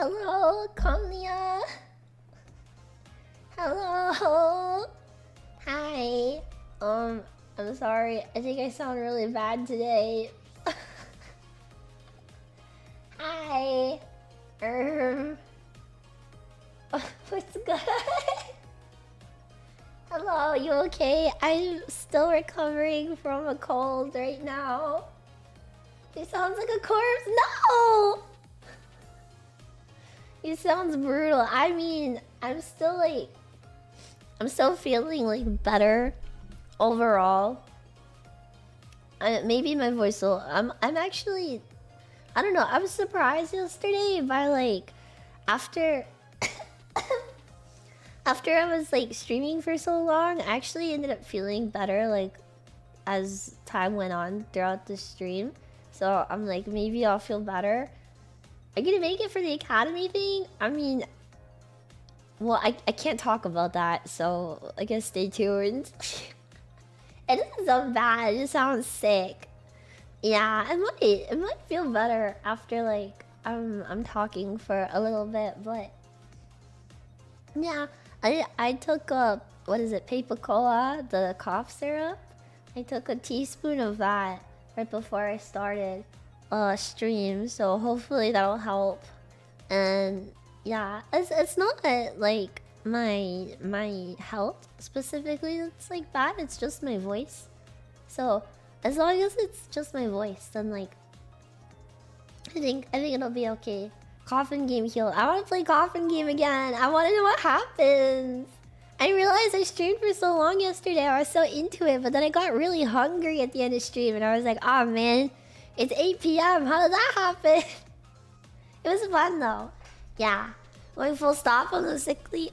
Hello, Konya. Hello. Hi. I'm sorry. I think I sound really bad today. Hi. What's good? Hello, you okay? I'm still recovering from a cold right now. He sounds like a corpse. No! He sounds brutal. I mean, I'm still feeling like better overall. Maybe my voice will. I'm actually, I don't know. I was surprised yesterday by like after I was like streaming for so long, I actually ended up feeling better like as time went on throughout the stream. So I'm like, maybe I'll feel better. Are you gonna make it for the academy thing? I mean, well, I can't talk about that, so I guess stay tuned. It doesn't sound bad, it just sounds sick. Yeah, it might feel better after like I'm talking for a little bit, but yeah, I took what is it, Paper Cola, the cough syrup. I took a teaspoon of that right before I started stream, so hopefully that'll help. And yeah, it's not like my health specifically that's like bad, it's just my voice. So as long as it's just my voice, then like I think it'll be okay. Coffin game healed. I want to play Coffin game again. I want to know what happens. I realized I streamed for so long yesterday. I was so into it, but then I got really hungry at the end of stream, and I was like, "Oh man, it's 8 p.m. How did that happen?" It was fun though. Yeah, going full stop on the sickly.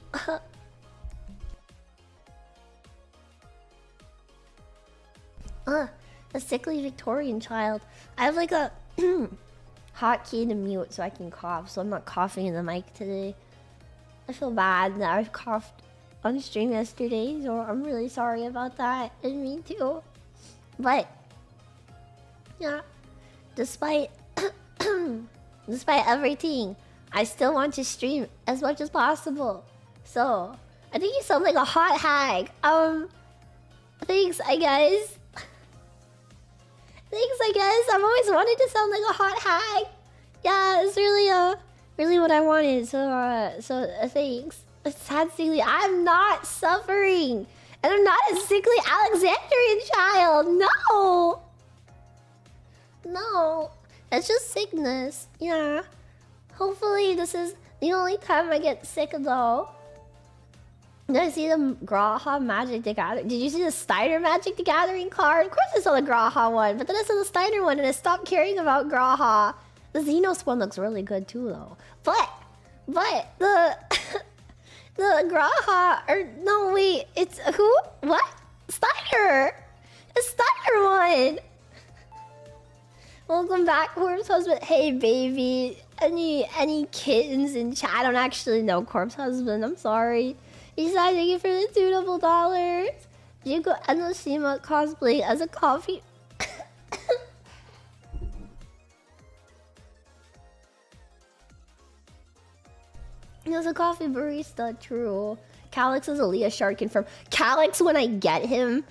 A sickly Victorian child. I have like a hotkey to mute so I can cough, so I'm not coughing in the mic today. I feel bad that I've coughed on stream yesterday, so I'm really sorry about that. I didn't mean to. But yeah, despite everything, I still want to stream as much as possible. So I think you sound like a hot hag. Thanks, I guess. Thanks, I guess. I've always wanted to sound like a hot hag. Yeah, it's really what I wanted. So thanks. Sad sickly. I'm not suffering, and I'm not a sickly Alexandrian child. No, it's just sickness. Yeah. Hopefully, this is the only time I get sick though. Did I see the Graha Magic the Gathering? Did you see the Steiner Magic the Gathering card? Of course I saw the Graha one, but then I saw the Steiner one and I stopped caring about Graha. The Xenos one looks really good too though. But the Graha, or no wait, it's who? What? Steiner! The Steiner one! Welcome back, Corpse Husband. Hey baby, any kittens in chat? I don't actually know Corpse Husband, I'm sorry. Isai, thank you for the $2. Juko Enoshima cosplaying as a coffee. As a coffee barista, true. Calyx is a Leah Shark confirmed. Calyx when I get him.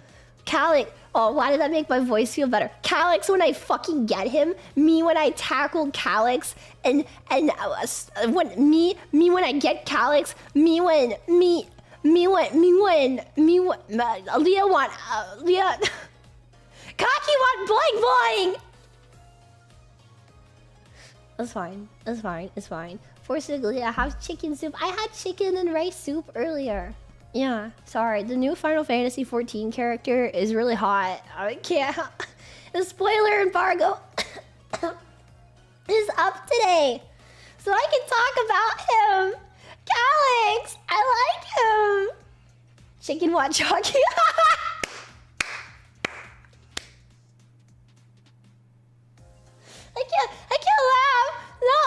Calyx. Oh, why did that make my voice feel better? Calyx when I fucking get him. Me when I tackled Calyx. And when I get Calyx. Leah Kaki want boing boing. It's fine. Fortunately, I have chicken soup. I had chicken and rice soup earlier. Yeah, sorry. The new Final Fantasy XIV character is really hot. I can't. The spoiler embargo is up today, so I can talk about him. Calyx, I like him. Chicken want jockey. I can't laugh. No.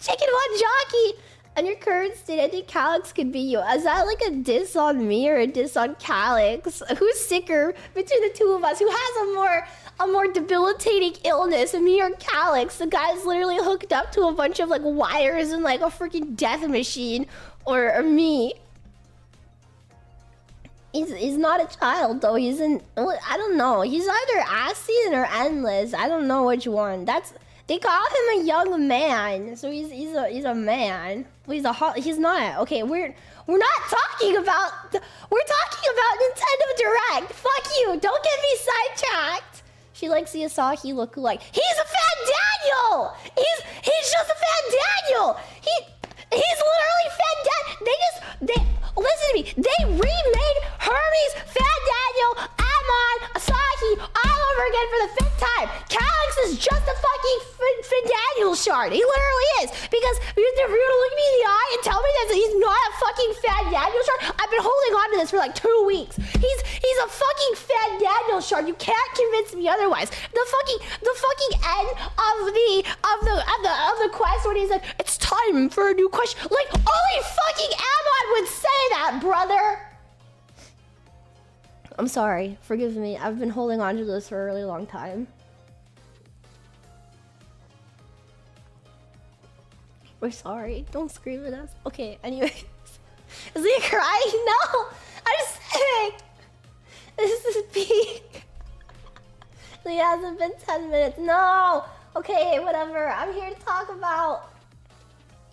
Chicken want jockey. On your current state, I think Calyx could be you. Is that like a diss on me or a diss on Calyx? Who's sicker between the two of us? Who has a more debilitating illness, and me or Calyx, the guy's literally hooked up to a bunch of like wires and like a freaking death machine, or me. He's not a child though. He's an, I don't know. He's either Ascian or Endless. I don't know which one. They call him a young man, so he's a man. He's not. Okay, we're not talking about. We're talking about Nintendo Direct. Fuck you. Don't get me sidetracked. She likes the Asahi lookalike. He's a Fat Daniel. He's just a Fat Daniel. He's literally Fat Dad. Listen to me. They remade Hermes, Fat Daniel, Amon, Asahi all over again for the 5th time. Calyx is just a fucking Fat Daniel shard. He literally is. Because you're gonna look me in the eye and tell me that he's not a fucking Fat Daniel shard. I've been holding on to this for like 2 weeks. He's a fucking Fat Daniel shard. You can't convince me otherwise. The fucking end of the quest when he's like, it's time for a new question. Like, only fucking Amon would say that, brother. I'm sorry. Forgive me. I've been holding on to this for a really long time. We're sorry. Don't scream at us. Okay, anyways. Is he crying? No! I'm sick! This is peak. It hasn't been 10 minutes. No! Okay, whatever. I'm here to talk about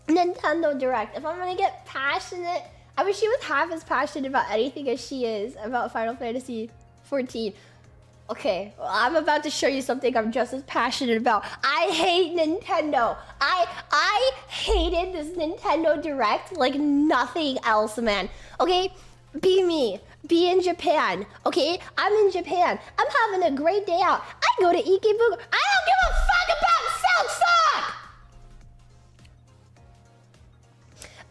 Nintendo Direct. If I'm gonna get passionate, I wish she was half as passionate about anything as she is about Final Fantasy XIV. Okay, well, I'm about to show you something I'm just as passionate about. I hate Nintendo. I hated this Nintendo Direct like nothing else, man. Okay, be me. Be in Japan. Okay, I'm in Japan. I'm having a great day out. I go to Ikebukuro. I don't give a fuck about Silksong!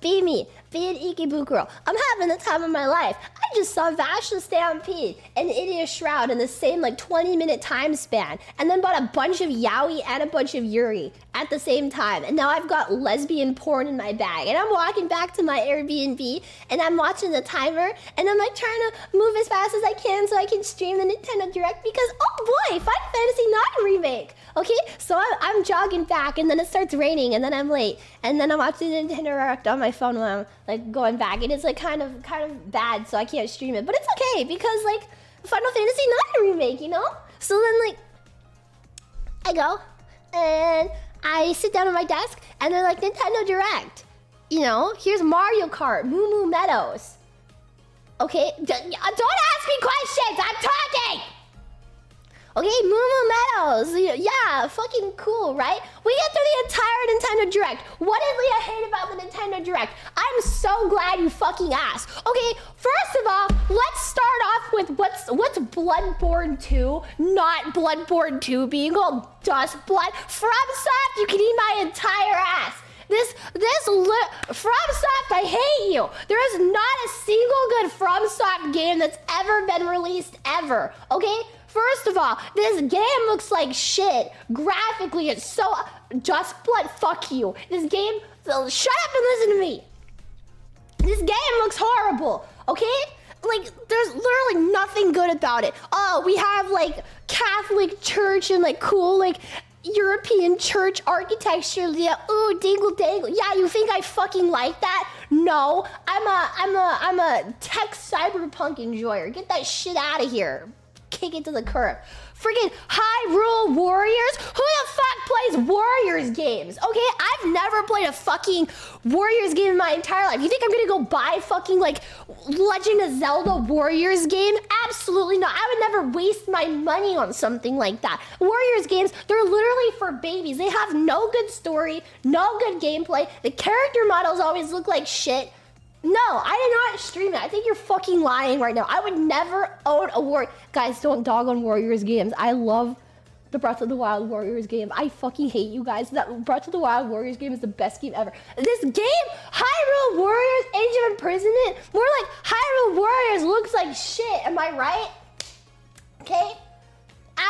Be me. Be in Ikebukuro. I'm having the time of my life. I just saw Vashta Stampede and Idia Shroud in the same like 20-minute time span, and then bought a bunch of yaoi and a bunch of yuri at the same time, and now I've got lesbian porn in my bag, and I'm walking back to my Airbnb, and I'm watching the timer, and I'm like trying to move as fast as I can so I can stream the Nintendo Direct because, oh boy, Final Fantasy IX Remake! Okay, so I'm jogging back, and then it starts raining, and then I'm late, and then I'm watching Nintendo Direct on my phone while I'm like going back, and it's like kind of bad, so I can't stream it, but it's okay because like Final Fantasy IX Remake, you know. So then like I go and I sit down at my desk, and they're like, Nintendo Direct, you know, here's Mario Kart, Moo Moo Meadows. Okay, don't ask me questions. I'm talking. Okay, Moo Moo Meadows. Yeah, fucking cool, right? We get through the entire Nintendo Direct. What did Leah hate about the Nintendo Direct? I'm so glad you fucking asked. Okay, first of all, let's start off with what's Bloodborne 2, not Bloodborne 2 being called Dust Blood. FromSoft, you can eat my entire ass. FromSoft, I hate you. There is not a single good FromSoft game that's ever been released ever, okay? First of all, this game looks like shit. Graphically, it's so... Just Blood, fuck you. This game... Shut up and listen to me. This game looks horrible, okay? Like, there's literally nothing good about it. Oh, we have, like, Catholic church and, like, cool, like... European church architecture. Yeah, ooh, dingle dangle. Yeah, you think I fucking like that? No, I'm a tech cyberpunk enjoyer. Get that shit out of here. Kick it to the curb. Freaking Hyrule Warriors? Who the fuck plays Warriors games? Okay, I've never played a fucking Warriors game in my entire life. You think I'm gonna go buy fucking like Legend of Zelda Warriors game? Absolutely not. I would never waste my money on something like that. Warriors games, they're literally for babies. They have no good story, no good gameplay. The character models always look like shit. No, I did not stream it. I think you're fucking lying right now. I would never own a Guys, don't dog on Warriors games. I love the Breath of the Wild Warriors game. I fucking hate you guys. That Breath of the Wild Warriors game is the best game ever. This game, Hyrule Warriors Age of Imprisonment, more like Hyrule Warriors looks like shit. Am I right? Okay?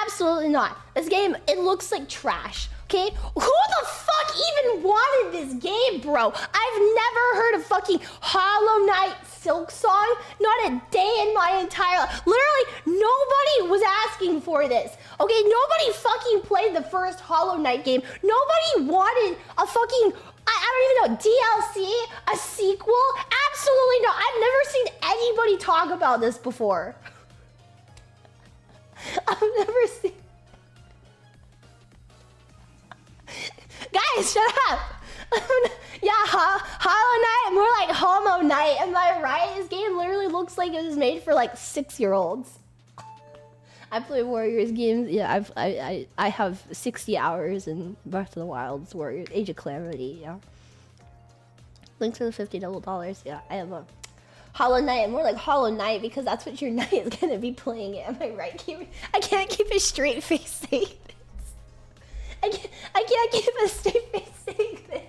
Absolutely not. This game, it looks like trash. Okay? Who the fuck even wanted this game, bro? I've never heard of fucking Hollow Knight Silksong. Not a day in my entire life. Literally, nobody was asking for this. Okay, nobody fucking played the first Hollow Knight game. Nobody wanted a fucking, I don't even know, DLC? A sequel? Absolutely not. I've never seen anybody talk about this before. I've never seen... Guys, shut up! Yeah, Hollow Knight, more like Homo Knight. Am I right? This game literally looks like it was made for like 6-year-olds. I play Warriors games. Yeah, I have 60 hours in Breath of the Wild's Warriors Age of Calamity. Yeah. Links for the $50 double dollars. Yeah, I have a Hollow Knight, more like Hollow Knight because that's what your knight is gonna be playing. Am I right? I can't keep a straight face saying this. I can't keep a straight face saying this.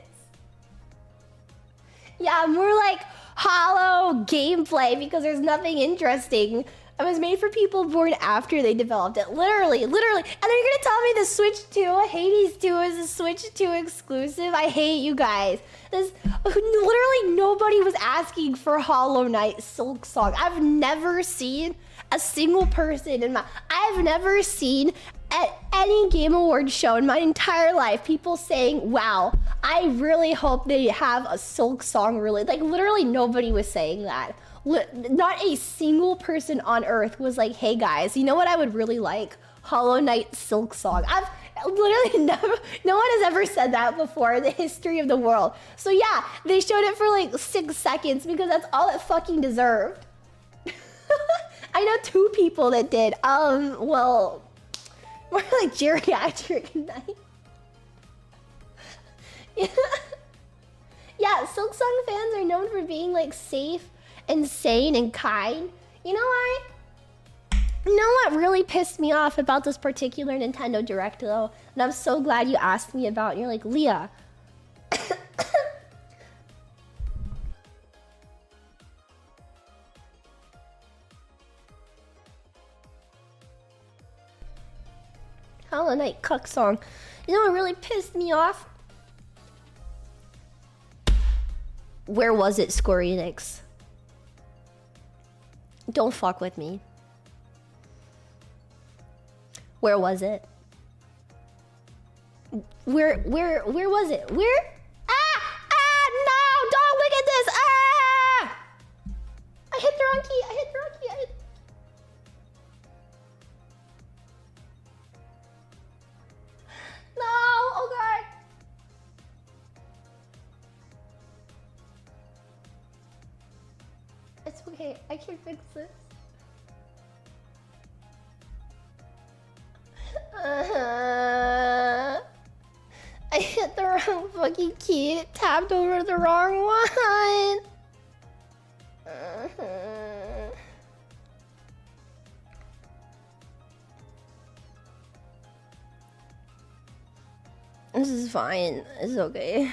Yeah, more like hollow gameplay because there's nothing interesting. It was made for people born after they developed it. Literally. And then you're gonna tell me the Switch 2, Hades 2 is a Switch 2 exclusive? I hate you guys. Literally nobody was asking for Hollow Knight Silk Song. I've never seen a single person I've never seen at any Game Awards show in my entire life people saying, wow, I really hope they have a Silk Song release. Like literally nobody was saying that. Not a single person on earth was like, hey guys, you know what I would really like? Hollow Knight Silk Song. I've literally never, no one has ever said that before in the history of the world. So yeah, they showed it for like 6 seconds because that's all it fucking deserved. I know 2 people that did. Well, more like geriatric night. Yeah, Silk Song fans are known for being like safe and sane and kind. You know what really pissed me off about this particular Nintendo Direct though? And I'm so glad you asked me about, you're like, Leah. Hollow Knight Cuck Song. You know what really pissed me off? Where was it, Square Enix? Don't fuck with me. Where was it? Where was it? Where? No! Don't look at this! I hit the wrong key. No! Oh god. It's okay. I can fix this. I hit the wrong fucking key. It tapped over the wrong one. This is fine. It's okay.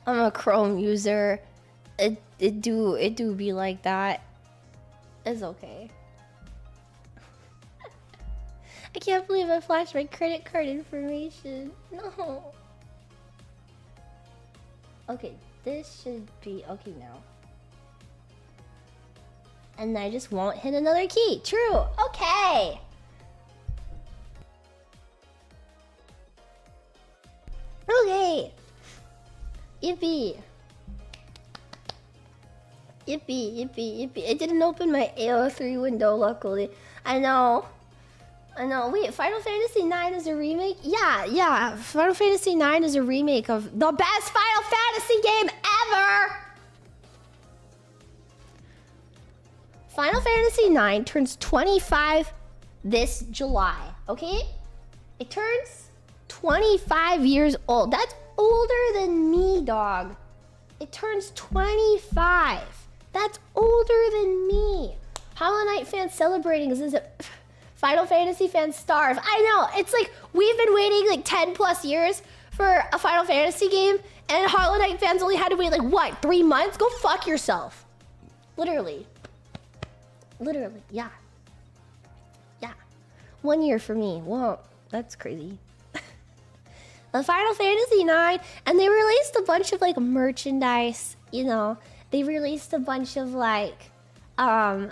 I'm a Chrome user. It do be like that. It's okay. I can't believe I flashed my credit card information. No. Okay, this should be okay now. And I just won't hit another key. True. Okay. Okay. Yippee. It didn't open my AO3 window, luckily. I know. Wait, Final Fantasy IX is a remake? Yeah. Final Fantasy IX is a remake of the best Final Fantasy game ever! Final Fantasy IX turns 25 this July, okay? It turns 25 years old. That's older than me, dog. It turns 25. That's older than me. Hollow Knight fans celebrating is it? Final Fantasy fans starve. I know, it's like we've been waiting like 10 plus years for a Final Fantasy game and Hollow Knight fans only had to wait like what, 3 months? Go fuck yourself. Literally, yeah. 1 year for me. Whoa, that's crazy. The Final Fantasy IX, and they released a bunch of like merchandise, you know. They released a bunch of like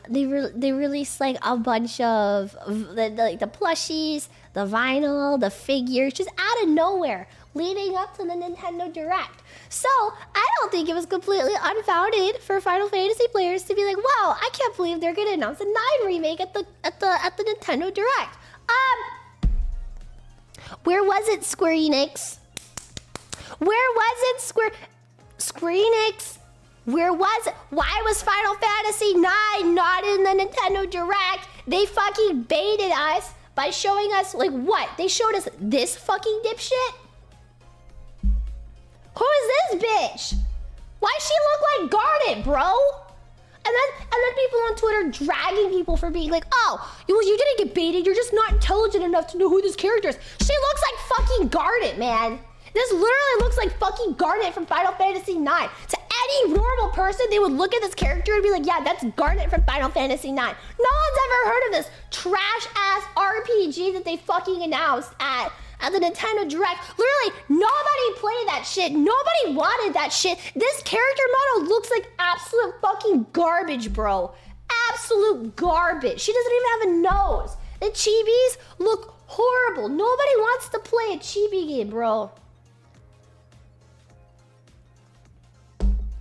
they released like a bunch of the plushies, the vinyl, the figures, just out of nowhere, leading up to the Nintendo Direct. So I don't think it was completely unfounded for Final Fantasy players to be like, "Wow, I can't believe they're gonna announce a 9 remake at the Nintendo Direct." Where was it, Square Enix? Where was it, Square Enix? Where was it? Why was Final Fantasy 9 not in the Nintendo Direct? They fucking baited us by showing us, like, what? They showed us this fucking dipshit? Who is this bitch? Why she look like Garnet, bro? And then people on Twitter dragging people for being like, "Oh, you didn't get baited. You're just not intelligent enough to know who this character is." She looks like fucking Garnet, man. This literally looks like fucking Garnet from Final Fantasy 9. To any normal person, they would look at this character and be like, "Yeah, that's Garnet from Final Fantasy 9. No one's ever heard of this trash-ass RPG that they fucking announced at the Nintendo Direct. Literally, nobody played that shit. Nobody wanted that shit. This character model looks like absolute fucking garbage, bro. Absolute garbage. She doesn't even have a nose. The chibis look horrible. Nobody wants to play a chibi game, bro.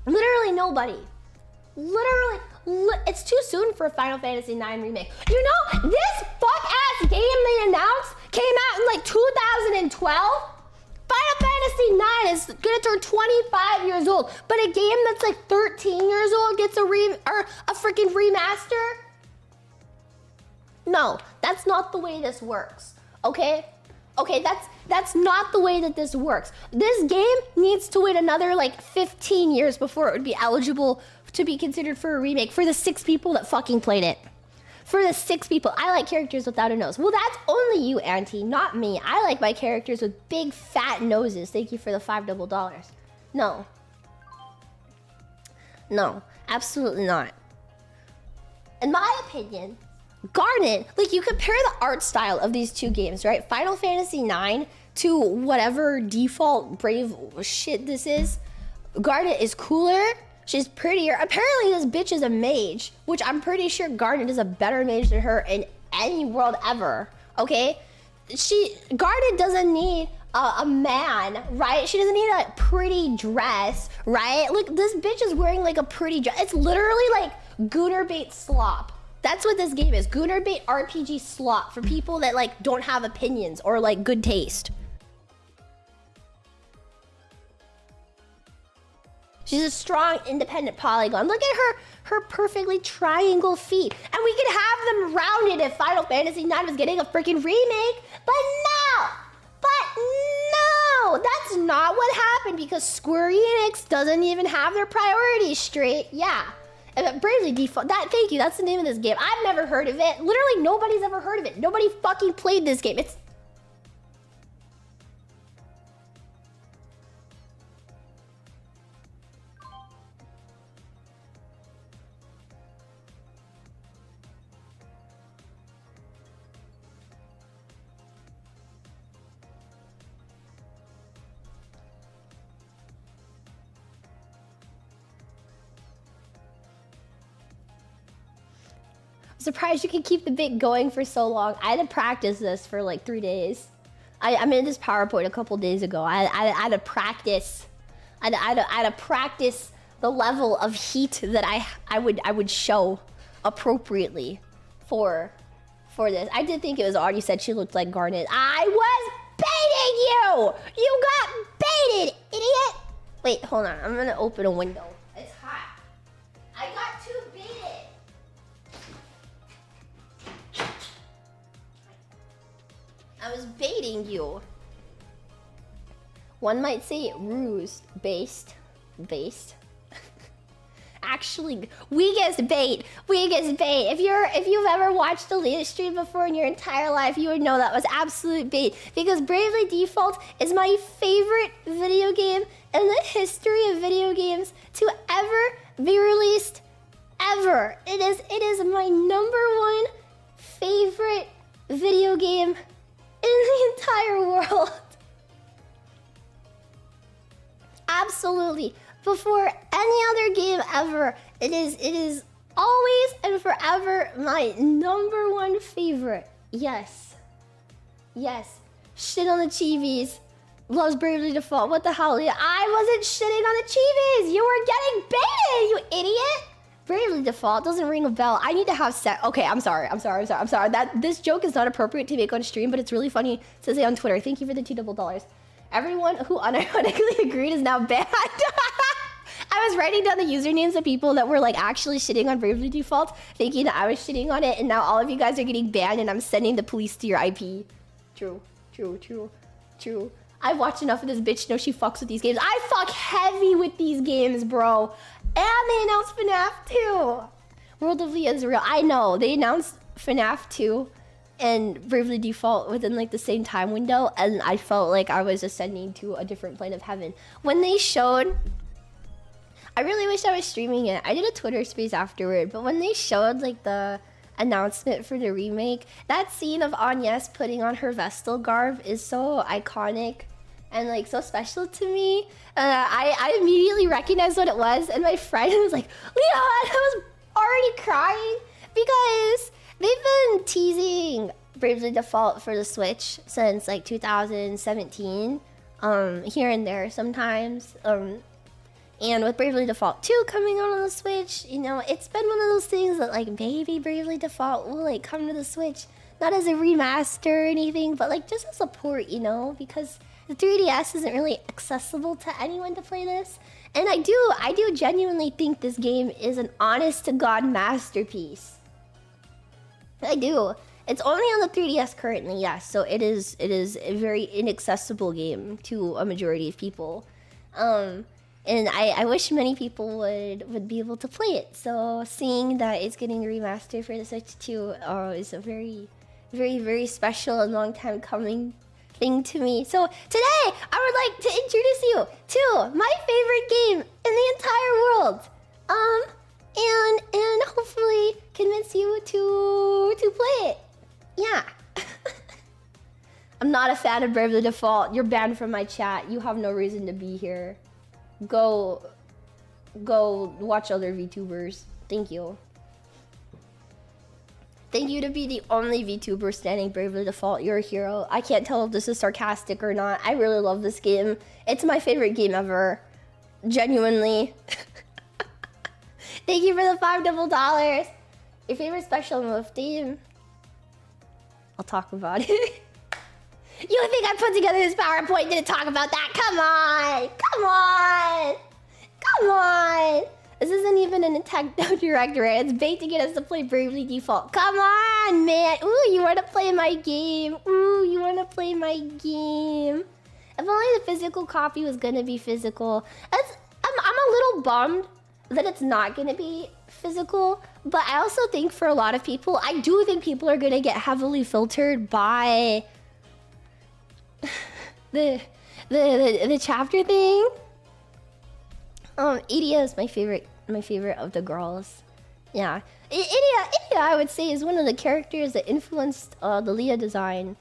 Literally nobody. Literally, it's too soon for a Final Fantasy 9 remake. You know, this fuck-ass game they announced came out in like 2012. Final Fantasy 9 is gonna turn 25 years old, but a game that's like 13 years old gets a freaking remaster? No, that's not the way this works, okay? Okay, that's not the way that this works. This game needs to wait another like 15 years before it would be eligible to be considered for a remake for the 6 people that fucking played it. For the 6 people. I like characters without a nose. Well, that's only you, Auntie, not me. I like my characters with big fat noses. Thank you for the $5 double dollars. No. No, absolutely not. In my opinion, Garnet, like, you compare the art style of these two games, right? Final Fantasy 9 to whatever default Brave shit this is. Garnet is cooler. She's prettier. Apparently this bitch is a mage, which I'm pretty sure Garnet is a better mage than her in any world ever, okay? Garnet doesn't need a man, right? She doesn't need a pretty dress, right? Look, this bitch is wearing like a pretty dress. It's literally like Gooner bait slop. That's what this game is. Gooner bait RPG slop for people that like don't have opinions or like good taste. She's a strong, independent polygon. Look at her perfectly triangle feet. And we could have them rounded if Final Fantasy 9 was getting a freaking remake. But no, that's not what happened because Square Enix doesn't even have their priorities straight. Yeah, and Bravely Default, thank you, that's the name of this game. I've never heard of it. Literally nobody's ever heard of it. Nobody fucking played this game. It's surprised you could keep the bit going for so long. I had to practice this for like 3 days. I made this PowerPoint a couple days ago. I had to practice. I had to practice the level of heat that I would show appropriately for this. I did think it was odd you said she looked like Garnet. I was baiting you! You got baited, idiot! Wait, hold on. I'm gonna open a window. It's hot. I got too baited. I was baiting you. One might say ruse, based. Actually, weakest bait. If you've ever watched the latest stream before in your entire life, you would know that was absolute bait. Because Bravely Default is my favorite video game in the history of video games to ever be released, ever. It is my #1 favorite video game in the entire world. Absolutely. Before any other game ever, it is always and forever my #1 favorite. Yes. Yes. Shit on the Chivis. Loves Bravely Default. What the hell? Yeah, I wasn't shitting on the Chivis. You were getting baited, you idiot. Bravely Default doesn't ring a bell. I need to have set. Okay, I'm sorry. That this joke is not appropriate to make on stream, but it's really funny to say on Twitter. Thank you for the $2 Everyone who unironically agreed is now banned. I was writing down the usernames of people that were like actually shitting on Bravely Default, thinking that I was shitting on it, and now all of you guys are getting banned, and I'm sending the police to your IP. True. I've watched enough of this bitch to know she fucks with these games. I fuck heavy with these games, bro. And they announced FNAF 2. World of Leah is real. I know. They announced FNAF 2 and Bravely Default within like the same time window, and I felt like I was ascending to a different plane of heaven. When they showed... I really wish I was streaming it. I did a Twitter space afterward, but when they showed like the announcement for the remake, that scene of Agnes putting on her Vestal garb is so iconic and like so special to me. I immediately recognized what it was, and my friend was like, Leah, I was already crying because they've been teasing Bravely Default for the Switch since like 2017, here and there sometimes. And with Bravely Default 2 coming out on the Switch, you know, it's been one of those things that like maybe Bravely Default will like come to the Switch, not as a remaster or anything, but like just as a port, you know, because the 3DS isn't really accessible to anyone to play this. And I do genuinely think this game is an honest to God masterpiece. I do. It's only on the 3DS currently, yes, so it is a very inaccessible game to a majority of people. And I wish many people would be able to play it. So seeing that it's getting remastered for the Switch 2 is a very, very, very special and long time coming thing to me. So today I would like to introduce you to my favorite game in the entire world. And hopefully convince you to play it. Yeah. I'm not a fan of Bravely Default. You're banned from my chat. You have no reason to be here. Go watch other VTubers. Thank you. Thank you to be the only VTuber standing Bravely Default. You're a hero. I can't tell if this is sarcastic or not. I really love this game. It's my favorite game ever. Genuinely. Thank you for the $5. Your favorite special move theme? I'll talk about it. You think I put together this PowerPoint and didn't talk about that? Come on! Come on! Come on! This isn't even a Nintendo Directorate. It's bait to get us to play Bravely Default. Come on, man! Ooh, you want to play my game. Ooh, you want to play my game. If only the physical copy was gonna be physical. I'm a little bummed that it's not gonna be physical, but I also think for a lot of people, I do think people are gonna get heavily filtered by the chapter thing. Iria is my favorite of the girls. Yeah, Iria I would say is one of the characters that influenced the Leah design.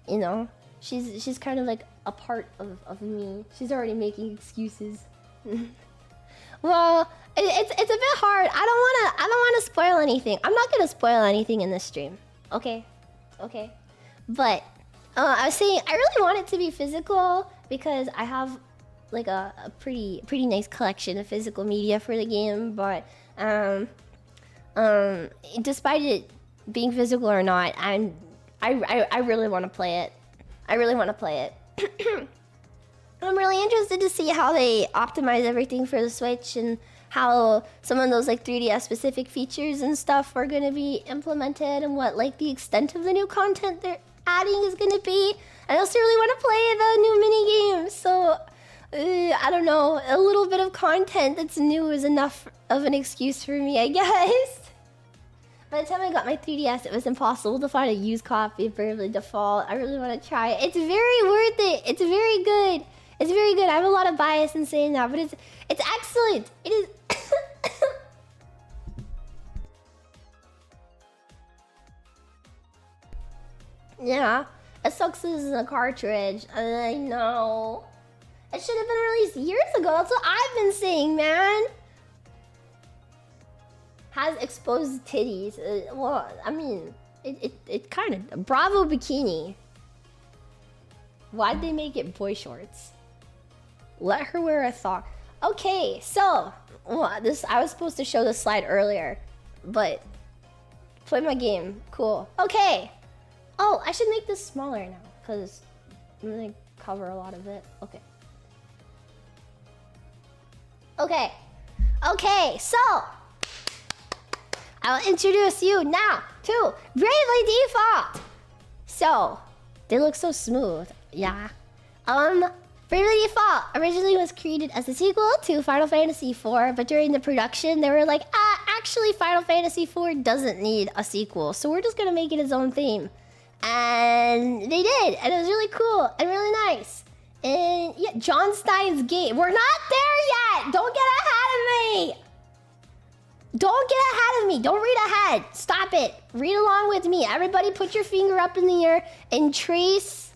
You know, she's kind of like a part of me. She's already making excuses. Well, it's a bit hard. I don't wanna spoil anything. I'm not gonna spoil anything in this stream. Okay, but I was saying I really want it to be physical because I have like a pretty nice collection of physical media for the game. But despite it being physical or not, I really want to play it. I really want to play it. I'm really interested to see how they optimize everything for the Switch and how some of those like 3DS specific features and stuff are going to be implemented, and what like the extent of the new content they're adding is going to be. I also really want to play the new mini games, so I don't know, a little bit of content that's new is enough of an excuse for me, I guess. By the time I got my 3DS, it was impossible to find a used copy of Bravely Default. I really want to try it. It's very worth it. It's very good. It's very good. I have a lot of bias in saying that, but it's excellent. It is. Yeah, it sucks this is a cartridge. I know. It should have been released years ago. That's what I've been saying, man. has exposed titties. Well, I mean, it kind of... Bravo bikini. Why'd they make it boy shorts? Let her wear a thong. Okay, so... Well, I was supposed to show this slide earlier, but... Play my game. Cool. Okay. Oh, I should make this smaller now, because I'm going to cover a lot of it. Okay. Okay. Okay, so... I'll introduce you now to Bravely Default. So, they look so smooth. Yeah. Bravely Default originally was created as a sequel to Final Fantasy IV, but during the production, they were like, actually, Final Fantasy IV doesn't need a sequel, so we're just gonna make it its own theme. And they did, and it was really cool and really nice. And yeah, John Stein's game. We're not there yet! Don't get ahead of me! Don't get ahead of me. Don't read ahead. Stop it. Read along with me. Everybody put your finger up in the air and trace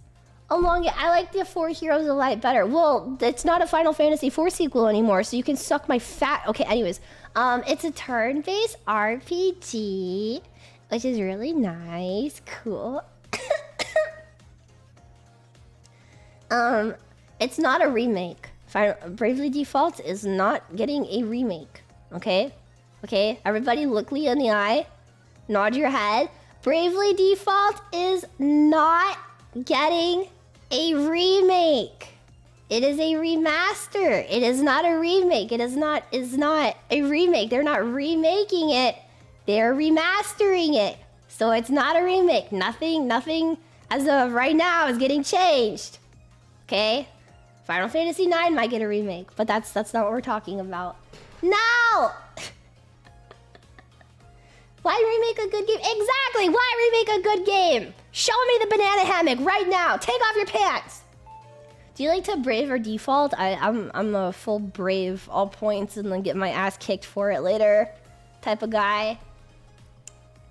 along it. I like the 4 Heroes of Light better. Well, it's not a Final Fantasy IV sequel anymore, so you can suck my fat... Okay, anyways. It's a turn-based RPG, which is really nice. Cool. It's not a remake. Bravely Default is not getting a remake. Okay? Okay, everybody look Lee in the eye. Nod your head. Bravely Default is not getting a remake. It is a remaster. It is not a remake. It is not a remake. They're not remaking it. They're remastering it. So it's not a remake. Nothing as of right now is getting changed. Okay? Final Fantasy IX might get a remake, but that's not what we're talking about. No! Why remake a good game? Exactly! Why remake a good game? Show me the banana hammock right now! Take off your pants! Do you like to brave or default? I'm a full brave all points and then get my ass kicked for it later type of guy.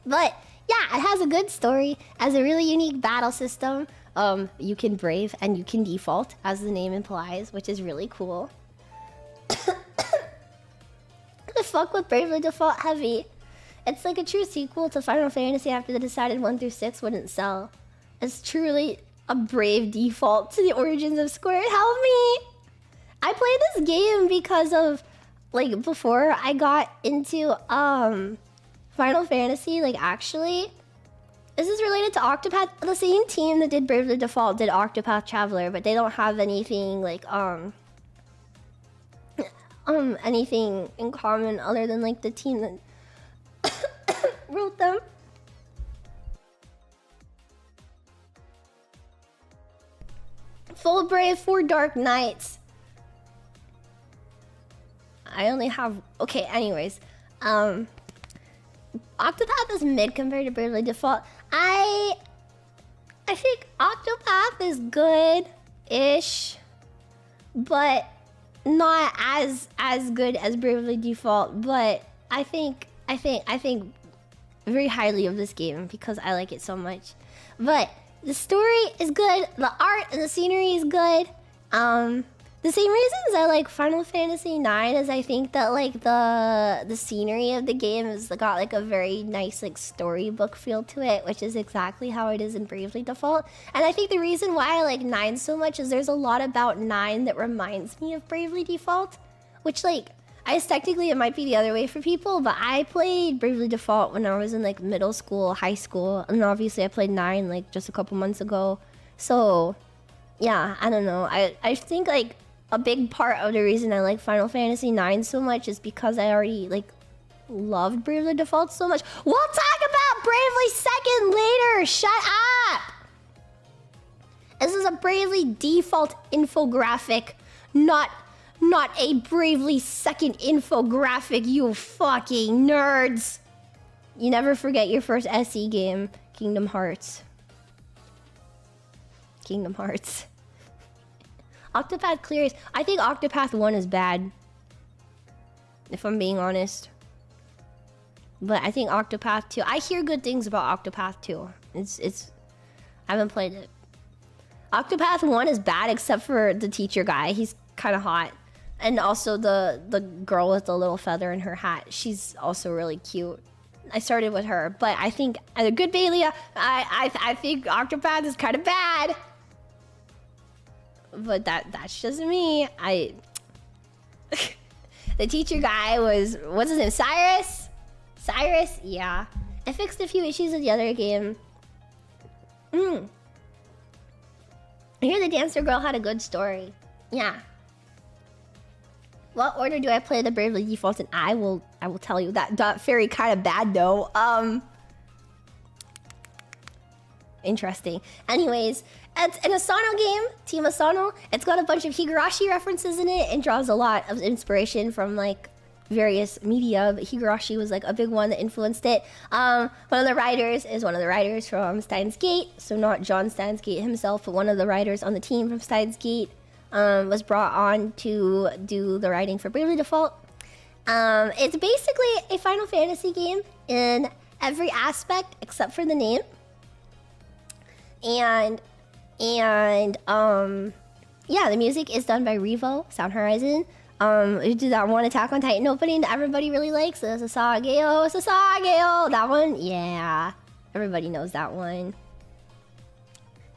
But yeah, it has a good story, has a really unique battle system. You can brave and you can default, as the name implies, which is really cool. The fuck with Bravely Default Heavy? It's like a true sequel to Final Fantasy after they decided 1 through 6 wouldn't sell. It's truly a brave default to the origins of Square. Help me! I played this game because of, like, before I got into, Final Fantasy, like, actually. This is related to Octopath. The same team that did Bravely Default did Octopath Traveler, but they don't have anything, like, anything in common other than, like, the team that wrote them. Full Brave for Dark Knights. I only have... Okay, anyways. Octopath is mid compared to Bravely Default. I think Octopath is good-ish, but not as good as Bravely Default. But I think very highly of this game because I like it so much. But the story is good, the art and the scenery is good. The same reasons I like Final Fantasy IX is I think that like the scenery of the game has got like a very nice like storybook feel to it, which is exactly how it is in Bravely Default. And I think the reason why I like 9 so much is there's a lot about 9 that reminds me of Bravely Default, which like I guess technically it might be the other way for people, but I played Bravely Default when I was in like middle school, high school, and obviously I played 9 like just a couple months ago. So yeah, I don't know. I think like a big part of the reason I like Final Fantasy IX so much is because I already like loved Bravely Default so much. We'll talk about Bravely Second later. Shut up. This is a Bravely Default infographic, not a Bravely Second infographic, you fucking nerds. You never forget your first SE game, Kingdom Hearts. Kingdom Hearts. Octopath clears. I think Octopath 1 is bad, if I'm being honest. But I think Octopath 2... I hear good things about Octopath 2. It's... I haven't played it. Octopath 1 is bad except for the teacher guy. He's kind of hot. And also the girl with the little feather in her hat. She's also really cute. I started with her, but I think as a good Bailey, I think Octopath is kind of bad. But that's just me. The teacher guy what's his name? Cyrus? Cyrus? Yeah. I fixed a few issues with the other game. I hear the dancer girl had a good story. Yeah. What order do I play the Bravely Default? And I will tell you that fairy kind of bad though. Interesting. Anyways, it's an Asano game, Team Asano. It's got a bunch of Higurashi references in it and draws a lot of inspiration from like various media, but Higurashi was like a big one that influenced it. One of the writers is one of the writers from Steins Gate, so not John Steins Gate himself, but one of the writers on the team from Steins Gate. Was brought on to do the writing for Bravely Default. It's basically a Final Fantasy game in every aspect except for the name. And yeah, the music is done by Revo, Sound Horizon. We do that one Attack on Titan opening that everybody really likes. The Sasageo, that one. Yeah, everybody knows that one.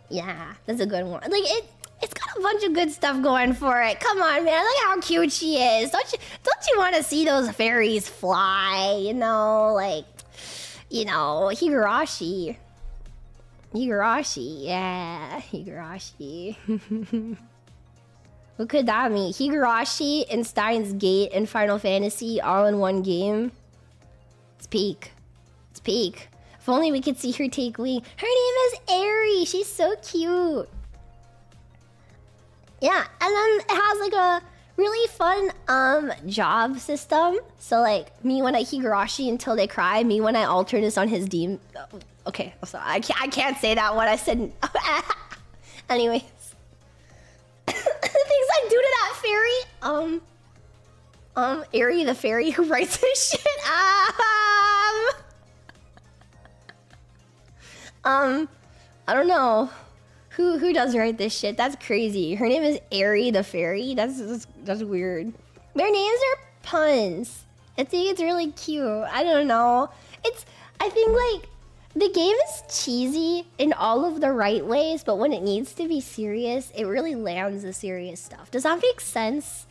Yeah, that's a good one. Like it's got a bunch of good stuff going for it. Come on, man. Look how cute she is. Don't you want to see those fairies fly? You know, like, you know, Higurashi. Yeah, Higurashi. What could that mean? Higurashi and Steins Gate and Final Fantasy all in one game. It's peak. It's peak. If only we could see her take wing. Her name is Airi. She's so cute. Yeah, and then it has like a really fun job system. So like me when I Higurashi until they cry, me when I alternate on his demon. Okay, I'm sorry. I can't say that one. I said. Anyways, the things I do to that fairy. Airi the fairy who writes this shit. I don't know. Who does write this shit? That's crazy. Her name is Airi the fairy. That's weird. Their names are puns. I think it's really cute. I don't know. I think like the game is cheesy in all of the right ways, but when it needs to be serious, it really lands the serious stuff. Does that make sense?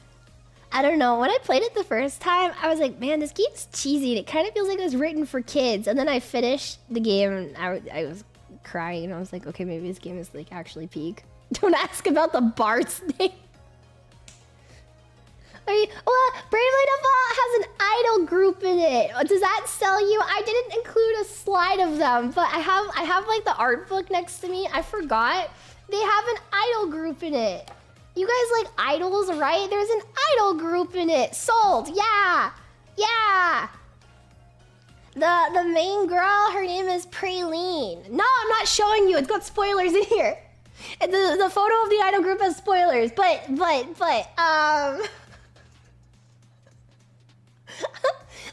I don't know. When I played it the first time, I was like, man, this game's cheesy. And it kind of feels like it was written for kids. And then I finished the game and I was crying and I was like, okay, maybe this game is like actually peak. Don't ask about the Bart's name. Well, Bravely Default has an idol group in it. Does that sell you? I didn't include a slide of them, but I have like the art book next to me. I forgot. They have an idol group in it. You guys like idols, right? There's an idol group in it. Sold. Yeah. Yeah. The main girl, her name is Praline. No, I'm not showing you. It's got spoilers in here. The photo of the idol group has spoilers, but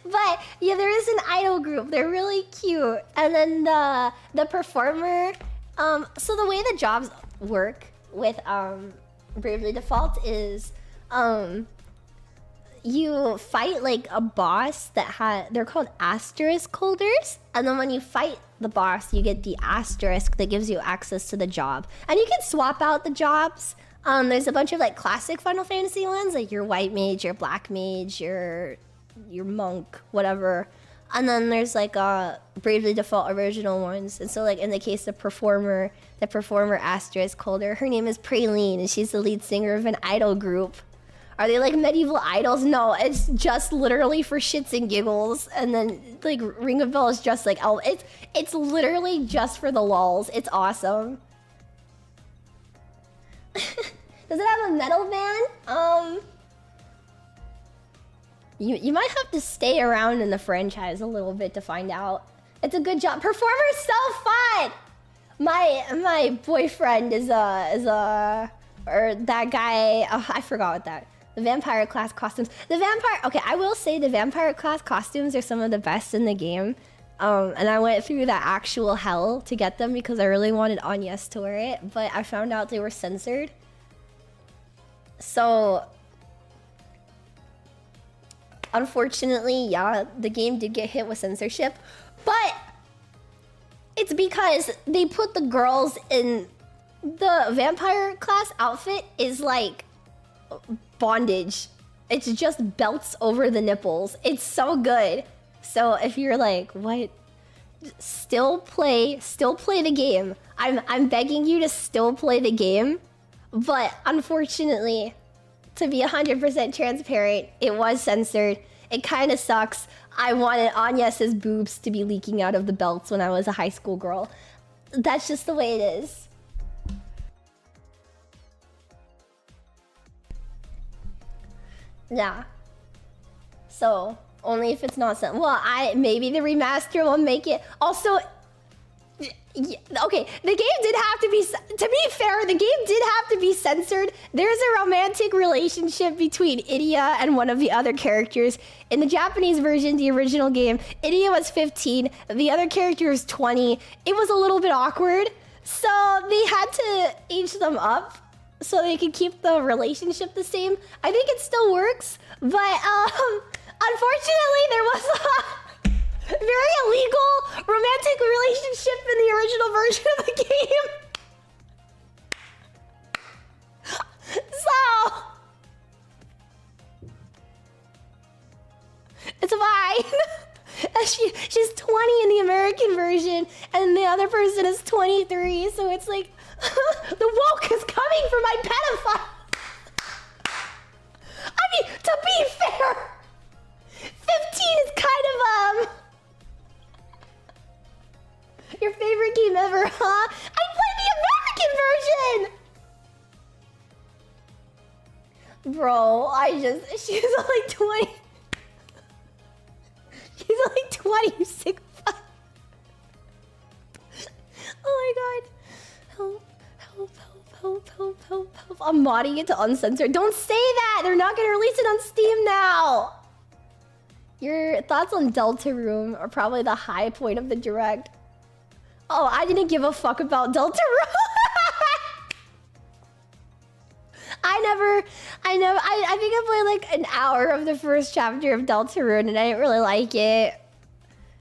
but yeah, there is an idol group. They're really cute. And then the performer. So the way the jobs work with Bravely Default is you fight like a boss that they're called asterisk holders, and then when you fight the boss, you get the asterisk that gives you access to the job, and you can swap out the jobs. There's a bunch of like classic Final Fantasy ones, like your white mage, your black mage, your monk, whatever, and then there's like Bravely Default original ones. And so like in the case of the performer asterisk holder, her name is Praline, and she's the lead singer of an idol group. Are they like medieval idols? No, it's just literally for shits and giggles. And then like Ring of Bell is just like, oh, it's literally just for the lulz. It's awesome. Does it have a metal band? You might have to stay around in the franchise a little bit to find out. It's a good job. Performer's so fun. My boyfriend is that guy. Oh, I forgot what that. The vampire class costumes. Okay, I will say the vampire class costumes are some of the best in the game. And I went through that actual hell to get them because I really wanted Agnes to wear it, but I found out they were censored. So unfortunately, yeah, the game did get hit with censorship, but it's because they put the girls in the vampire class outfit is like bondage. It's just belts over the nipples. It's so good. So if you're like, what? Still play the game. I'm begging you to still play the game. But unfortunately, to be 100% transparent, it was censored. It kind of sucks. I wanted Agnes's boobs to be leaking out of the belts when I was a high school girl. That's just the way it is. Yeah. So, only if it's not sent. Well, maybe the remaster will make it. Also, okay, the game did have to be, to be fair, the game did have to be censored. There's a romantic relationship between Iria and one of the other characters. In the Japanese version, the original game, Iria was 15, the other character was 20. It was a little bit awkward, so they had to age them up so they could keep the relationship the same. I think it still works, but unfortunately there was a very illegal romantic relationship in the original version of the game. So it's fine. She's 20 in the American version, and the other person is 23. So it's like the woke is coming for my pedophile. I mean, to be fair, 15 is kind of your favorite game ever, huh? I played the American version! Bro, she's only 20. She's only 20, you sick fuck. Oh my god. Help, help, help, help, help, help, help. I'm modding it to uncensored. Don't say that! They're not gonna release it on Steam now! Your thoughts on Deltarune are probably the high point of the direct. Oh, I didn't give a fuck about Deltarune. I think I played like an hour of the first chapter of Deltarune and I didn't really like it.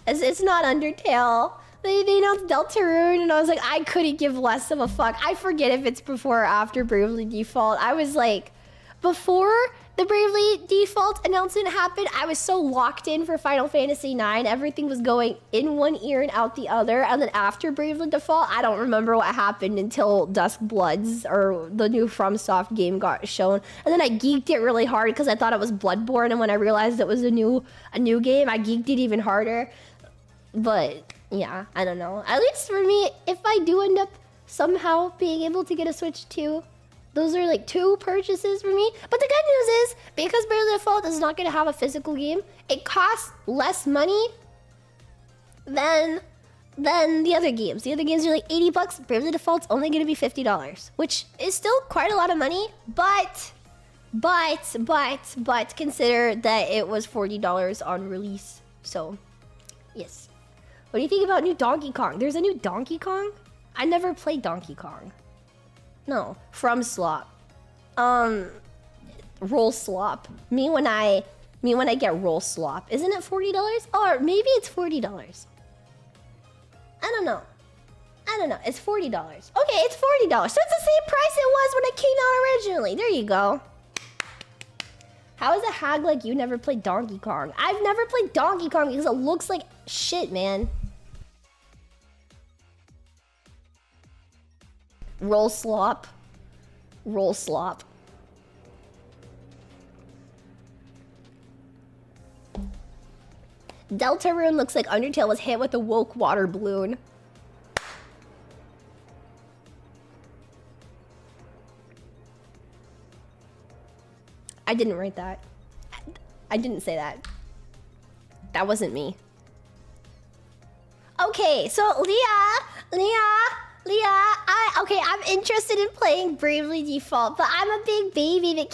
It's not Undertale. They announced Deltarune and I was like, I couldn't give less of a fuck. I forget if it's before or after Bravely Default. I was like, before the Bravely Default announcement happened, I was so locked in for Final Fantasy IX. Everything was going in one ear and out the other. And then after Bravely Default, I don't remember what happened until Dusk Bloods or the new FromSoft game got shown. And then I geeked it really hard because I thought it was Bloodborne. And when I realized it was a new game, I geeked it even harder. But yeah, I don't know. At least for me, if I do end up somehow being able to get a Switch 2, those are like 2 purchases for me. But the good news is, because Bravely Default is not going to have a physical game, it costs less money than the other games. The other games are like 80 bucks. Bravely Default's only going to be $50, which is still quite a lot of money. But consider that it was $40 on release. So, yes. What do you think about new Donkey Kong? There's a new Donkey Kong? I never played Donkey Kong. No, From Slop. Roll Slop. Me when I get Roll Slop. Isn't it $40? Or maybe it's $40. I don't know. It's $40. Okay, it's $40. So it's the same price it was when it came out originally. There you go. How is a hag like you never played Donkey Kong? I've never played Donkey Kong because it looks like shit, man. Roll Slop. Roll Slop. Deltarune looks like Undertale was hit with a woke water balloon. I didn't write that. I didn't say that. That wasn't me. Okay, so Leah, I'm interested in playing Bravely Default, but I'm a big baby that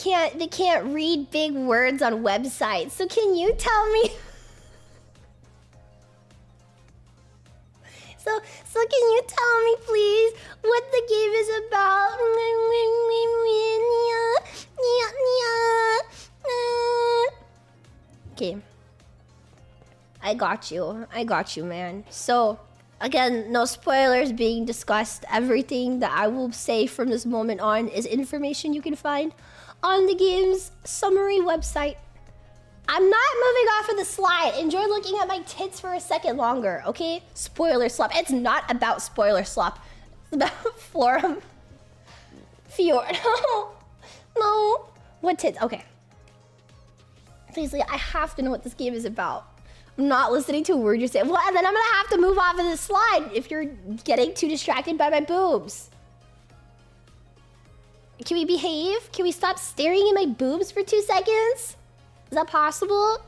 can't read big words on websites. So can you tell me? So can you tell me, please, what the game is about? Okay. I got you, man. So, again, no spoilers being discussed. Everything that I will say from this moment on is information you can find on the game's summary website. I'm not moving off of the slide. Enjoy looking at my tits for a second longer, okay? Spoiler slop. It's not about spoiler slop. It's about Florum. Fior. No. No. What tits? Okay. Please, I have to know what this game is about. I'm not listening to a word you're saying. Well, and then I'm gonna have to move off of the slide if you're getting too distracted by my boobs. Can we behave? Can we stop staring at my boobs for 2 seconds? Is that possible?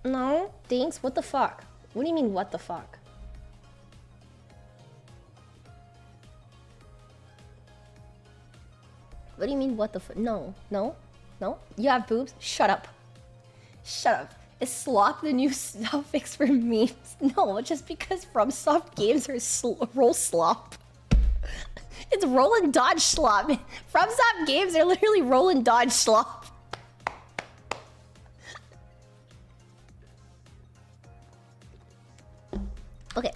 No? Thanks? What the fuck? What do you mean, what the fuck? What do you mean, what the fuck? No. No? No? You have boobs? Shut up. Shut up. Is slop the new suffix for memes? No, just because FromSoft games are roll slop. It's roll and dodge slop. FromSoft games are literally roll and dodge slop. Okay.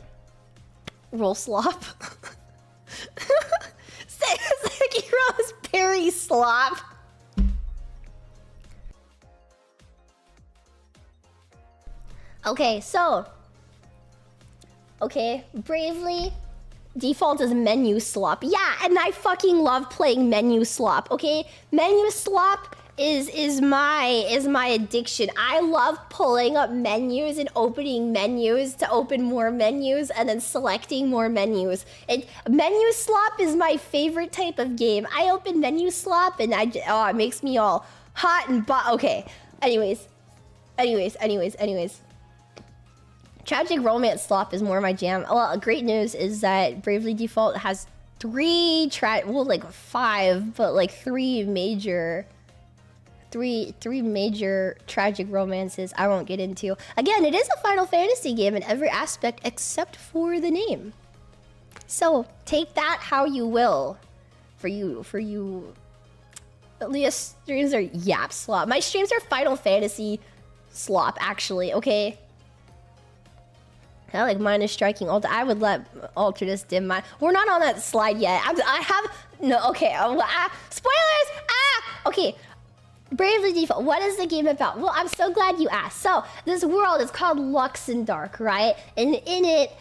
Roll slop. Sekiro's parry slop. Okay, so. Okay, Bravely. Default is menu slop. Yeah, and I fucking love playing menu slop, okay? Menu slop is my addiction. I love pulling up menus and opening menus to open more menus and then selecting more menus. Menu slop is my favorite type of game. I open menu slop and it makes me all hot and okay. Anyways. Tragic romance slop is more my jam. Well, great news is that Bravely Default has 3 5, but like 3 major tragic romances I won't get into. Again, it is a Final Fantasy game in every aspect except for the name. So take that how you will. For you. Alias streams are yap slop. My streams are Final Fantasy slop, actually, okay? I like mine is striking alt. I would let Alternus dim mine. We're not on that slide yet. I have no. Okay. Spoilers. Okay. Bravely Default. What is the game about? Well, I'm so glad you asked. So this world is called Luxembourg, right? And in it,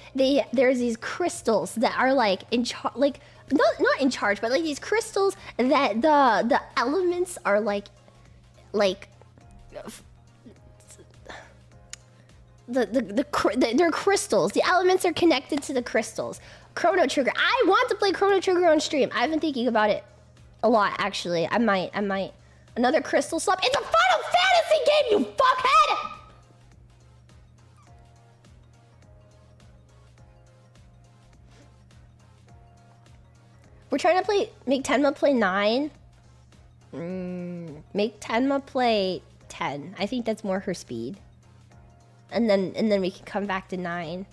there's these crystals that are like in charge, like not in charge, but like these crystals that the elements are like. They're crystals. The elements are connected to the crystals. Chrono Trigger. I want to play Chrono Trigger on stream. I've been thinking about it a lot, actually. I might. Another crystal slop. It's a Final Fantasy game, you fuckhead! We're trying to make Tenma play 9. Make Tenma play 10. I think that's more her speed. And then we can come back to 9.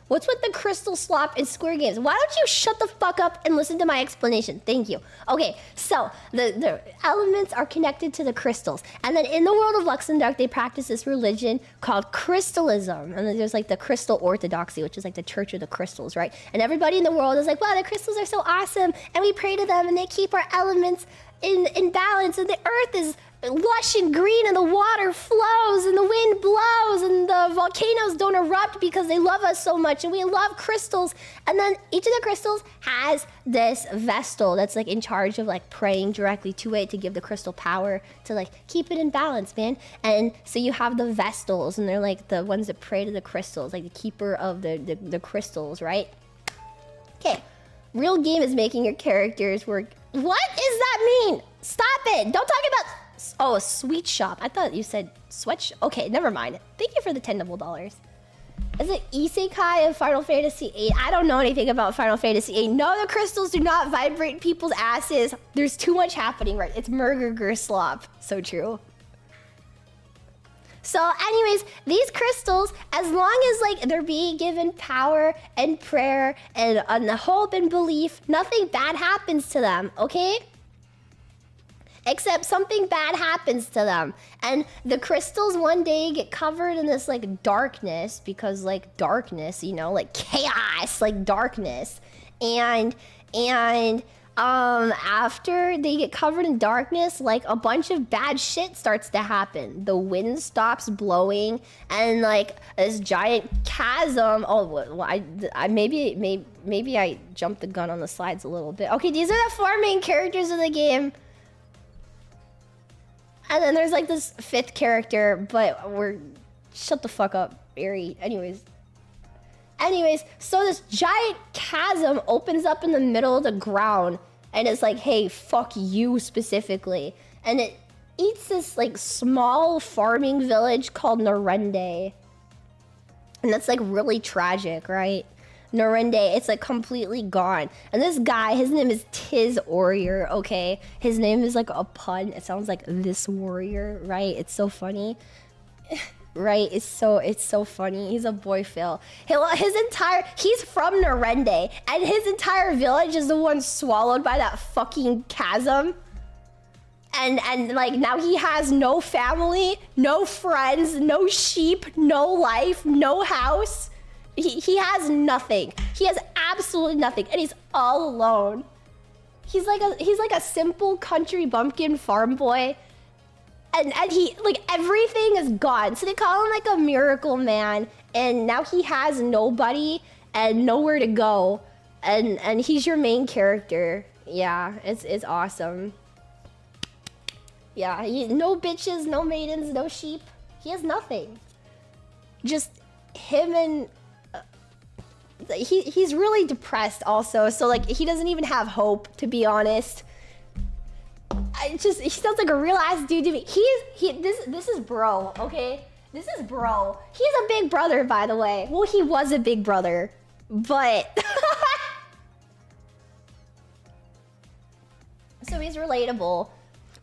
What's with the crystal slop in Square Games? Why don't you shut the fuck up and listen to my explanation? Thank you. Okay, so the elements are connected to the crystals. And then in the world of Luxembourg, they practice this religion called crystalism. And then there's like the crystal orthodoxy, which is like the church of the crystals, right? And everybody in the world is like, wow, the crystals are so awesome. And we pray to them and they keep our elements in balance. And the earth is lush and green and the water flows and the wind blows and the volcanoes don't erupt because they love us so much and we love crystals. And then each of the crystals has this vestal that's like in charge of like praying directly to it to give the crystal power to like keep it in balance, man. And so you have the vestals and they're like the ones that pray to the crystals, like the keeper of the crystals, right? Okay, real game is making your characters work. What does that mean? Stop it! Don't talk about. Oh, a sweet shop. I thought you said sweat. Okay, never mind. Thank you for the $10 double. Is it Isekai of Final Fantasy VIII? I don't know anything about Final Fantasy VIII. No, the crystals do not vibrate people's asses. There's too much happening, right? It's murder slop. So true. So anyways, these crystals, as long as like they're being given power and prayer and hope and belief, nothing bad happens to them, okay? Except something bad happens to them. And the crystals one day get covered in this like darkness, because like darkness, you know, like chaos, like darkness. And after they get covered in darkness, like a bunch of bad shit starts to happen. The wind stops blowing, and like this giant chasm. Oh, well, I maybe I jumped the gun on the slides a little bit. Okay, these are the 4 main characters of the game. And then there's like this 5th character, but shut the fuck up, Airi. Anyways, so this giant chasm opens up in the middle of the ground, and it's like, hey, fuck you specifically. And it eats this like small farming village called Narende. And that's like really tragic, right? Narende, it's like completely gone. And this guy, his name is Tiz Warrior, okay? His name is like a pun. It sounds like this warrior, right? It's so funny. Right? It's so funny. He's a boy Phil. He's from Narende, and his entire village is the one swallowed by that fucking chasm. And like now he has no family, no friends, no sheep, no life, no house. He has nothing. He has absolutely nothing, and he's all alone. He's like a simple country bumpkin farm boy. And he, like, everything is gone. So they call him, like, a miracle man. And now he has nobody and nowhere to go. And he's your main character. Yeah, it's awesome. Yeah, no bitches, no maidens, no sheep. He has nothing. Just him and... he's really depressed also. So, like, he doesn't even have hope, to be honest. He sounds like a real ass dude to me. This is bro, okay? This is bro. He's a big brother, by the way. Well, he was a big brother, but so he's relatable.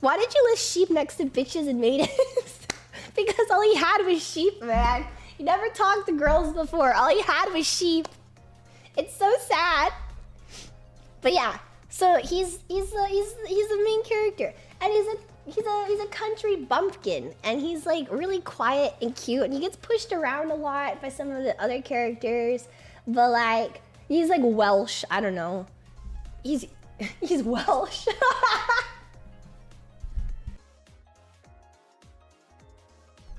Why did you list sheep next to bitches and maidens? Because all he had was sheep, man. He never talked to girls before. All he had was sheep. It's so sad. But yeah. So he's the main character, and he's a country bumpkin, and he's like really quiet and cute, and he gets pushed around a lot by some of the other characters, but like he's like Welsh. I don't know. He's Welsh.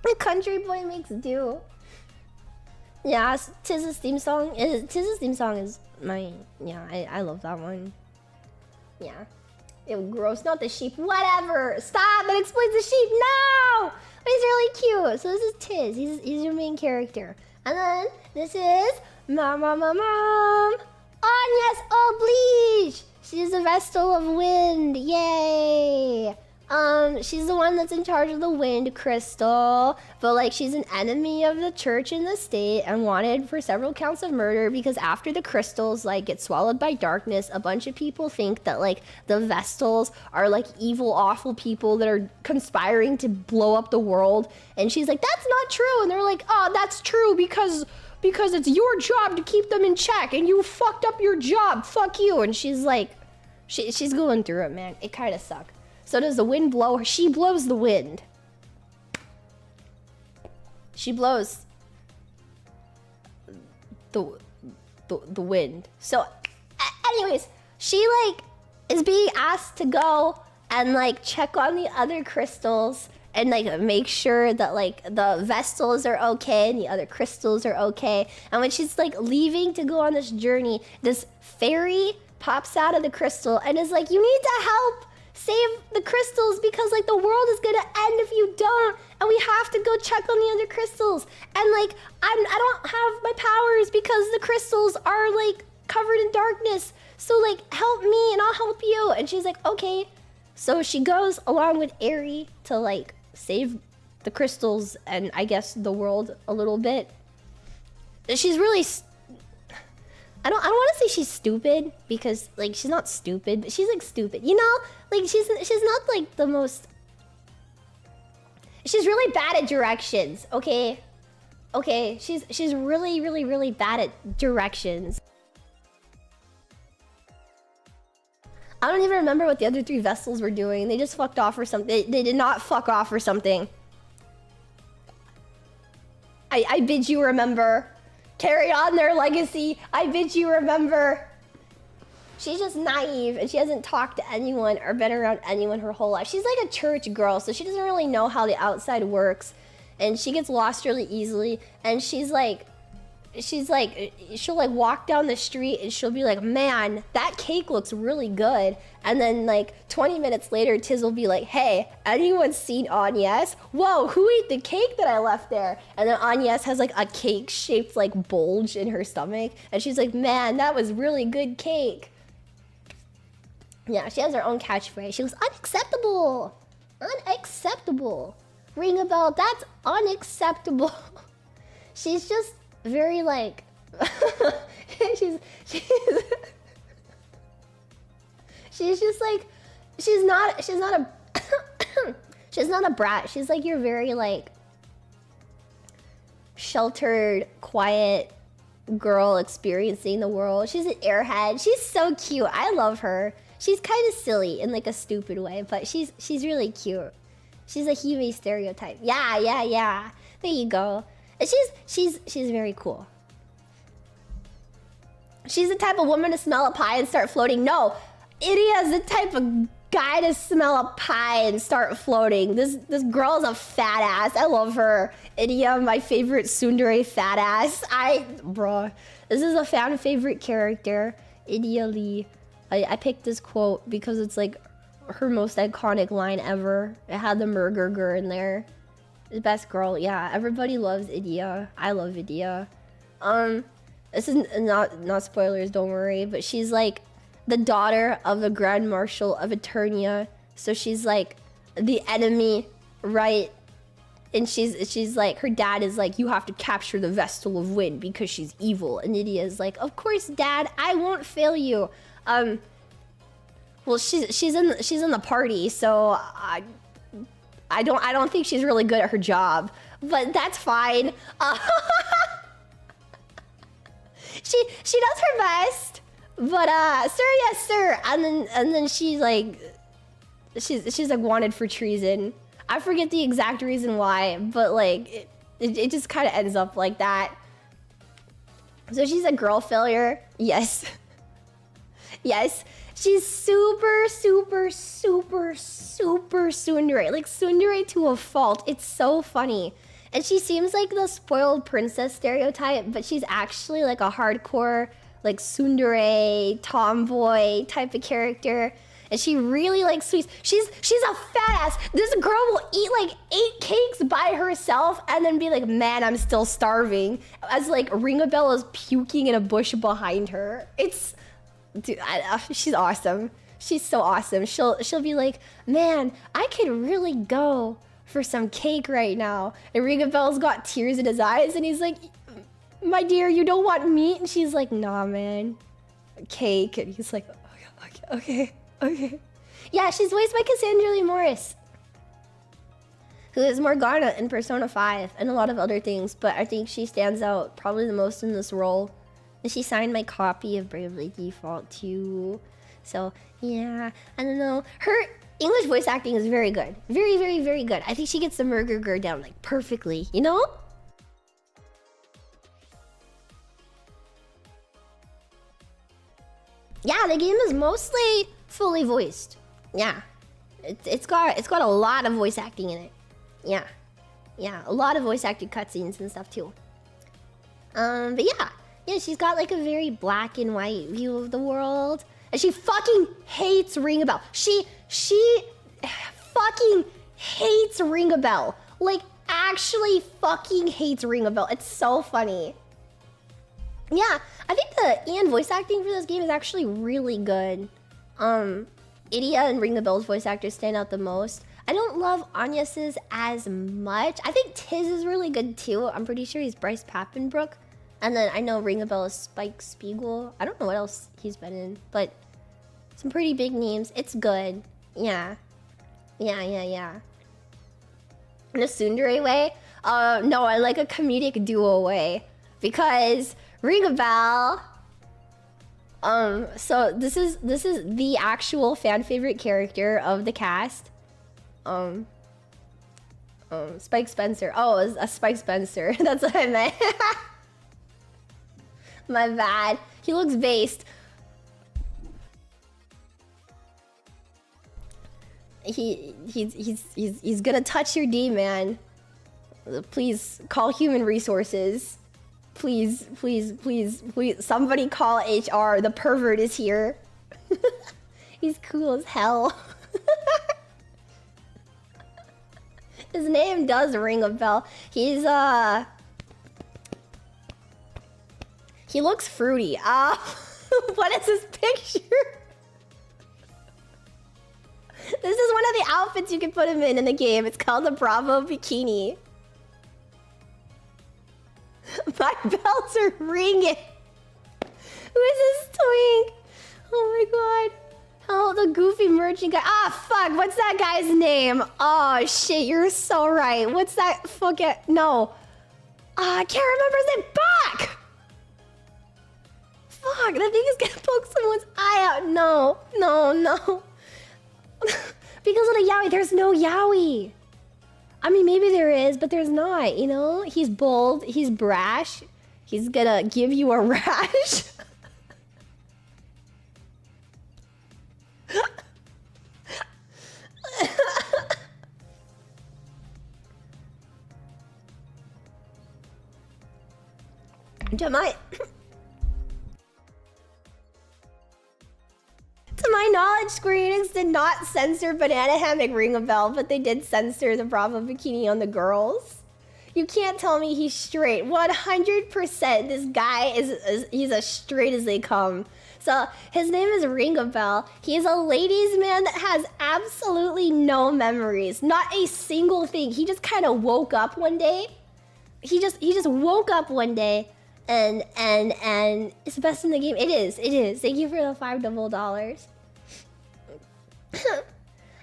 The country boy makes do. Yeah, Tiz's theme song is my I love that one. Yeah. Ew, gross, not the sheep. Whatever. Stop, that explains the sheep. No! But he's really cute. So this is Tiz. He's your main character. And then this is Mom. Agnes Oblige! She's the Vestal of Wind. Yay! She's the one that's in charge of the wind crystal, but like she's an enemy of the church and the state and wanted for several counts of murder because after the crystals like get swallowed by darkness, a bunch of people think that like the Vestals are like evil, awful people that are conspiring to blow up the world. And she's like, that's not true. And they're like, oh, that's true because it's your job to keep them in check and you fucked up your job. Fuck you. And she's like, she's going through it, man. It kind of sucks. So does the wind blow her? She blows the wind. She blows the wind. So anyways, she like is being asked to go and like check on the other crystals and like make sure that like the Vestals are okay and the other crystals are okay. And when she's like leaving to go on this journey, this fairy pops out of the crystal and is like, you need to help save the crystals because like the world is gonna end if you don't, and we have to go check on the other crystals. And like I don't have my powers because the crystals are like covered in darkness. So like help me and I'll help you. And she's like, okay. So she goes along with Airi to like save the crystals and I guess the world a little bit. She's really I don't want to say she's stupid because like she's not stupid, but she's like stupid, you know? Like she's not like the most. She's really bad at directions, okay? Okay, she's really bad at directions. I don't even remember what the other 3 vessels were doing. They just fucked off or something. They did not fuck off or something. I bid you remember. Carry on their legacy. I bid you remember. She's just naive and she hasn't talked to anyone or been around anyone her whole life. She's like a church girl, so she doesn't really know how the outside works. And she gets lost really easily. And she'll like walk down the street and she'll be like, man, that cake looks really good. And then like 20 minutes later, Tiz will be like, hey, anyone seen Agnes? Whoa, who ate the cake that I left there? And then Agnes has like a cake shaped like bulge in her stomach. And she's like, man, that was really good cake. Yeah, she has her own catchphrase. She was unacceptable. Unacceptable. Ring a bell, that's unacceptable. She's just very like she's just like she's not a she's not a brat. She's like your very like sheltered, quiet girl experiencing the world. She's an airhead. She's so cute. I love her. She's kind of silly in like a stupid way, but she's really cute. She's a Hime stereotype. Yeah. There you go. And she's very cool. She's the type of woman to smell a pie and start floating. No, Idia's the type of guy to smell a pie and start floating. This girl's a fat ass. I love her. Idia, my favorite tsundere fat ass. Bruh. This is a fan favorite character. Idia Lee. I picked this quote because it's like her most iconic line ever. It had the Murgurger in there. The best girl, yeah. Everybody loves Idia. I love Idia. This is not spoilers, don't worry. But she's like the daughter of the Grand Marshal of Eternia. So she's like the enemy, right? And she's like, her dad is like, you have to capture the Vestal of Wind because she's evil. And Idia is like, of course, Dad, I won't fail you. Well, she's in the party, so I don't think she's really good at her job, but that's fine. She does her best, but sir, yes, sir. And then she's like wanted for treason. I forget the exact reason why, but like it just kind of ends up like that. So she's a girl failure. Yes. Yes. She's super tsundere. Like tsundere to a fault. It's so funny. And she seems like the spoiled princess stereotype, but she's actually like a hardcore like tsundere tomboy type of character. And she really likes sweets. She's a fat ass. This girl will eat like 8 cakes by herself and then be like, man, I'm still starving. As like Ringabella is puking in a bush behind her. It's, dude, she's awesome. She's so awesome. She'll be like, man, I could really go for some cake right now. And Ringabella's got tears in his eyes and he's like, my dear, you don't want meat? And she's like, nah, man, cake. And he's like, okay. Yeah, she's voiced by Cassandra Lee Morris, who is Morgana in Persona 5 and a lot of other things, but I think she stands out probably the most in this role. And she signed my copy of Bravely Default too. So yeah, I don't know. Her English voice acting is very good. Very, very, very good. I think she gets the Murgurger down like perfectly, you know? Yeah, the game is mostly fully voiced. Yeah. It's got a lot of voice acting in it. Yeah. Yeah, a lot of voice acted cutscenes and stuff too. But yeah. Yeah, she's got like a very black and white view of the world. And she fucking hates Ring a Bell. She fucking hates Ring a Bell. Like, actually fucking hates Ring a Bell. It's so funny. Yeah, I think the Ian voice acting for this game is actually really good. Idia and Ring a Bell's voice actors stand out the most. I don't love Agnes's as much. I think Tiz is really good too. I'm pretty sure he's Bryce Papenbrook. And then I know Ring a Bell is Spike Spiegel. I don't know what else he's been in, but some pretty big names. It's good. Yeah. Yeah. In a tsundere way? No, I like a comedic duo way. Because Ring a Bell... So this is the actual fan favorite character of the cast. Spike Spencer. Oh, a Spike Spencer. That's what I meant. My bad. He looks based. He's gonna touch your D, man. Please call human resources. Please, please, please, please. Somebody call HR. The pervert is here. He's cool as hell. His name does ring a bell. He looks fruity. What is this picture? This is one of the outfits you can put him in the game. It's called the Bravo Bikini. My bells are ringing. Who is this twink? Oh my god. Oh, the goofy merchant guy. Ah, fuck. What's that guy's name? Oh, shit. You're so right. What's that fucking... No. I can't remember his name. Fuck! Fuck. That thing is gonna poke someone's eye out. No. No, no. Because of the yaoi. There's no yaoi. I mean, maybe there is, but there's not, you know? He's bold. He's brash. He's gonna give you a rash. To my knowledge, Square Enix did not censor Banana Hammock Ring a Bell, but they did censor the Bravo Bikini on the girls. You can't tell me he's straight. 100% this guy he's as straight as they come. So his name is Ring a Bell. He's a ladies' man that has absolutely no memories. Not a single thing. He just kind of woke up one day. He just woke up one day and it's the best in the game. It is. Thank you for the $5.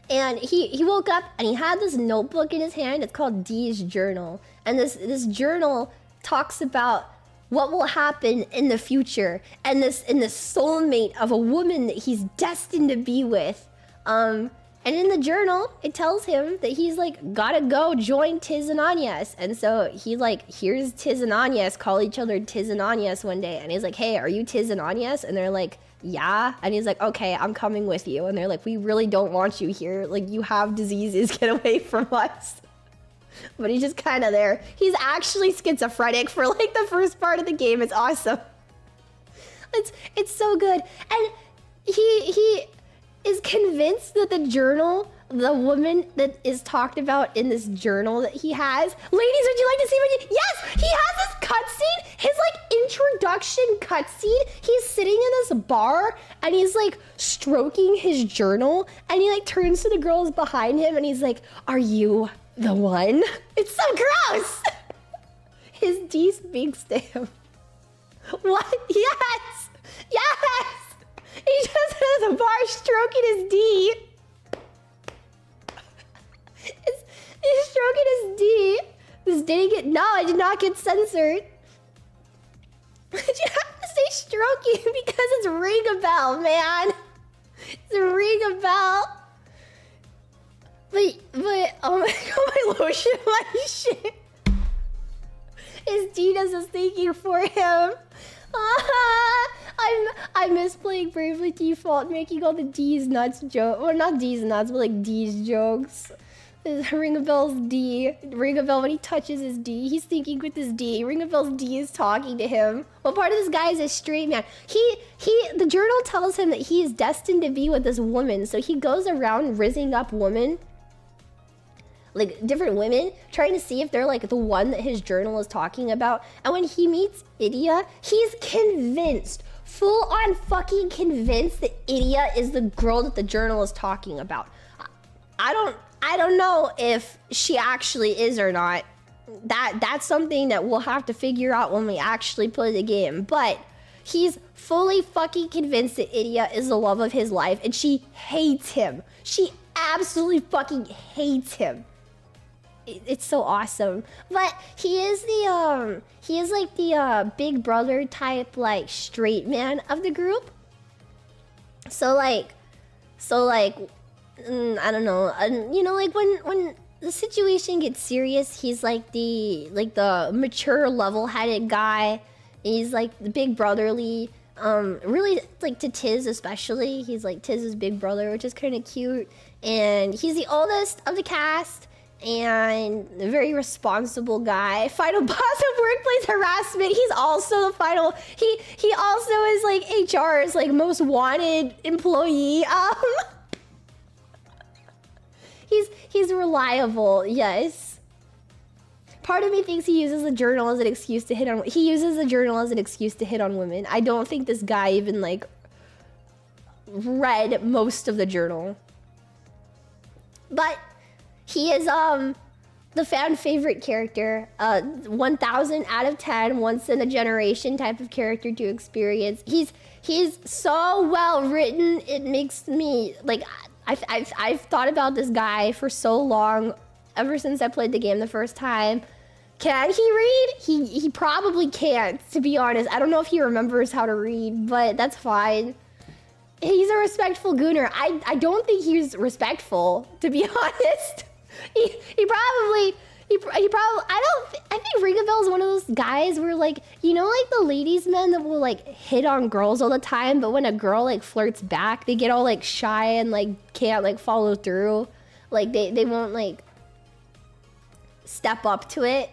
And he woke up and he had this notebook in his hand. It's called D's Journal. And this journal talks about what will happen in the future and this soulmate of a woman that he's destined to be with. And in the journal, it tells him that he's like gotta go join Tiz and Agnes. And so he like hears Tiz and Agnes call each other Tiz and Agnes one day, and he's like, "Hey, are you Tiz and Agnes?" And they're like, "Yeah." And he's like, "Okay, I'm coming with you." And they're like, "We really don't want you here. Like, you have diseases. Get away from us." But he's just kind of there. He's actually schizophrenic for like the first part of the game. It's awesome. It's so good. And he is convinced that the journal, the woman that is talked about in this journal that he has. Ladies, would you like to see what Yes! He has this cutscene, his like introduction cutscene. He's sitting in this bar and he's like stroking his journal and he like turns to the girls behind him and he's like, "Are you the one?" It's so gross! His D speaks to him. What? Yes! Yes! He just has a bar stroking his D. He's stroking his D. This didn't get... No, I did not get censored. You have to say stroking because it's ring a bell, man. It's a ring a bell. But, oh my god, my lotion, my shit. His D does his thinking for him. I miss playing Bravely Default, making all the D's nuts jokes. Or not D's nuts, but like D's jokes. Ring a Bell's D. Ring a Bell, when he touches his D, he's thinking with his D. Ring a Bell's D is talking to him. Well, part of this guy is a straight man. The journal tells him that he is destined to be with this woman, so he goes around rizzing up women. Like different women, trying to see if they're like the one that his journal is talking about. And when he meets Idia, he's convinced, full on fucking convinced that Idia is the girl that the journal is talking about. I don't know if she actually is or not. That's something that we'll have to figure out when we actually play the game. But he's fully fucking convinced that Idia is the love of his life, and she hates him. She absolutely fucking hates him. It's so awesome. But he is like the big brother type like straight man of the group. So like, I don't know. You know, like when the situation gets serious, he's like the mature, level-headed guy. He's like the big brotherly. Really like to Tiz especially. He's like Tiz's big brother, which is kind of cute. And he's the oldest of the cast and a very responsible guy. Final boss of workplace harassment. He's also the final. He also is like HR's like most wanted employee. He's reliable. Yes. Part of me thinks he uses the journal as an excuse to hit on. He uses the journal as an excuse to hit on women. I don't think this guy even like read most of the journal. But he is the fan favorite character. 1000 out of 10, once in a generation type of character to experience. He's so well written. It makes me like I've thought about this guy for so long. Ever since I played the game the first time. Can he read? He probably can't, to be honest. I don't know if he remembers how to read, but that's fine. He's a respectful gooner. I don't think he's respectful, to be honest. He probably I think Ringabel is one of those guys where like, you know, like the ladies men that will like hit on girls all the time, but when a girl like flirts back, they get all like shy and like can't like follow through. Like they won't like step up to it.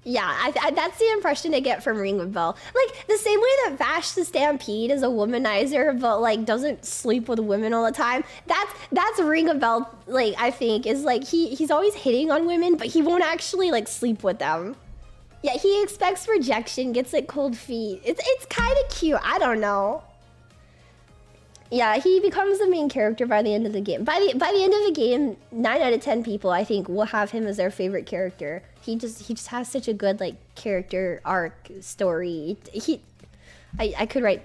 Yeah, that's the impression I get from Ringabel. Like the same way that Vash the Stampede is a womanizer, but like doesn't sleep with women all the time. That's Ringabel. Like I think is like he's always hitting on women, but he won't actually like sleep with them. Yeah, he expects rejection, gets like cold feet. It's kind of cute. I don't know. Yeah, he becomes the main character by the end of the game. By the end of the game, 9 out of 10 people I think will have him as their favorite character. He just has such a good like character arc story. I could write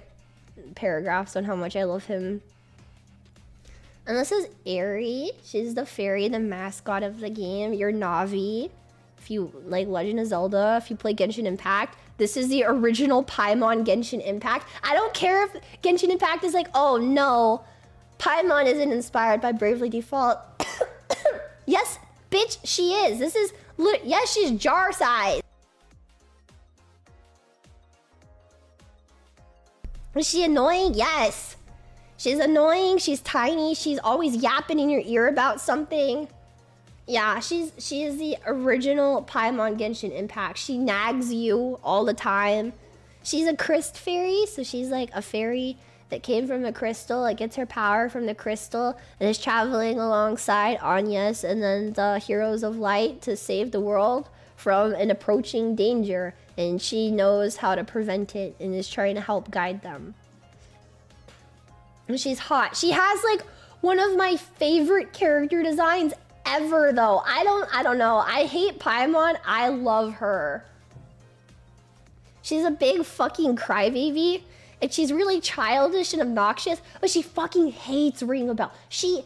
paragraphs on how much I love him. And this is Airi. She's the fairy, the mascot of the game. You're Navi. If you like Legend of Zelda, if you play Genshin Impact, this is the original Paimon Genshin Impact. I don't care if Genshin Impact is like, oh no, Paimon isn't inspired by Bravely Default. Yes, bitch, she is. This is, yes, she's jar size. Is she annoying? Yes. She's annoying, she's tiny, she's always yapping in your ear about something. Yeah, she is the original Paimon Genshin Impact. She nags you all the time. She's a Christ fairy, so she's like a fairy that came from the crystal. It gets her power from the crystal and is traveling alongside Anyas and then the Heroes of Light to save the world from an approaching danger. And she knows how to prevent it and is trying to help guide them. And she's hot. She has like one of my favorite character designs ever though. I don't know. I hate Paimon. I love her. She's a big fucking crybaby. And she's really childish and obnoxious, but she fucking hates Ringabel. She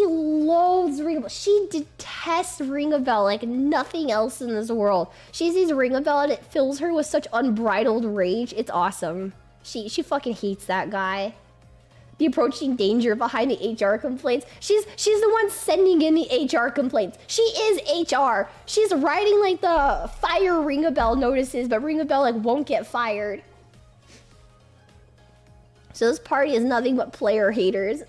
loathes Ringabel. She detests Ringabel like nothing else in this world. She sees Ringabel and it fills her with such unbridled rage. It's awesome. She fucking hates that guy. The approaching danger behind the HR complaints. She's the one sending in the HR complaints. She is HR. She's writing like the fire Ringabel notices, but Ringabel like won't get fired. So this party is nothing but player haters.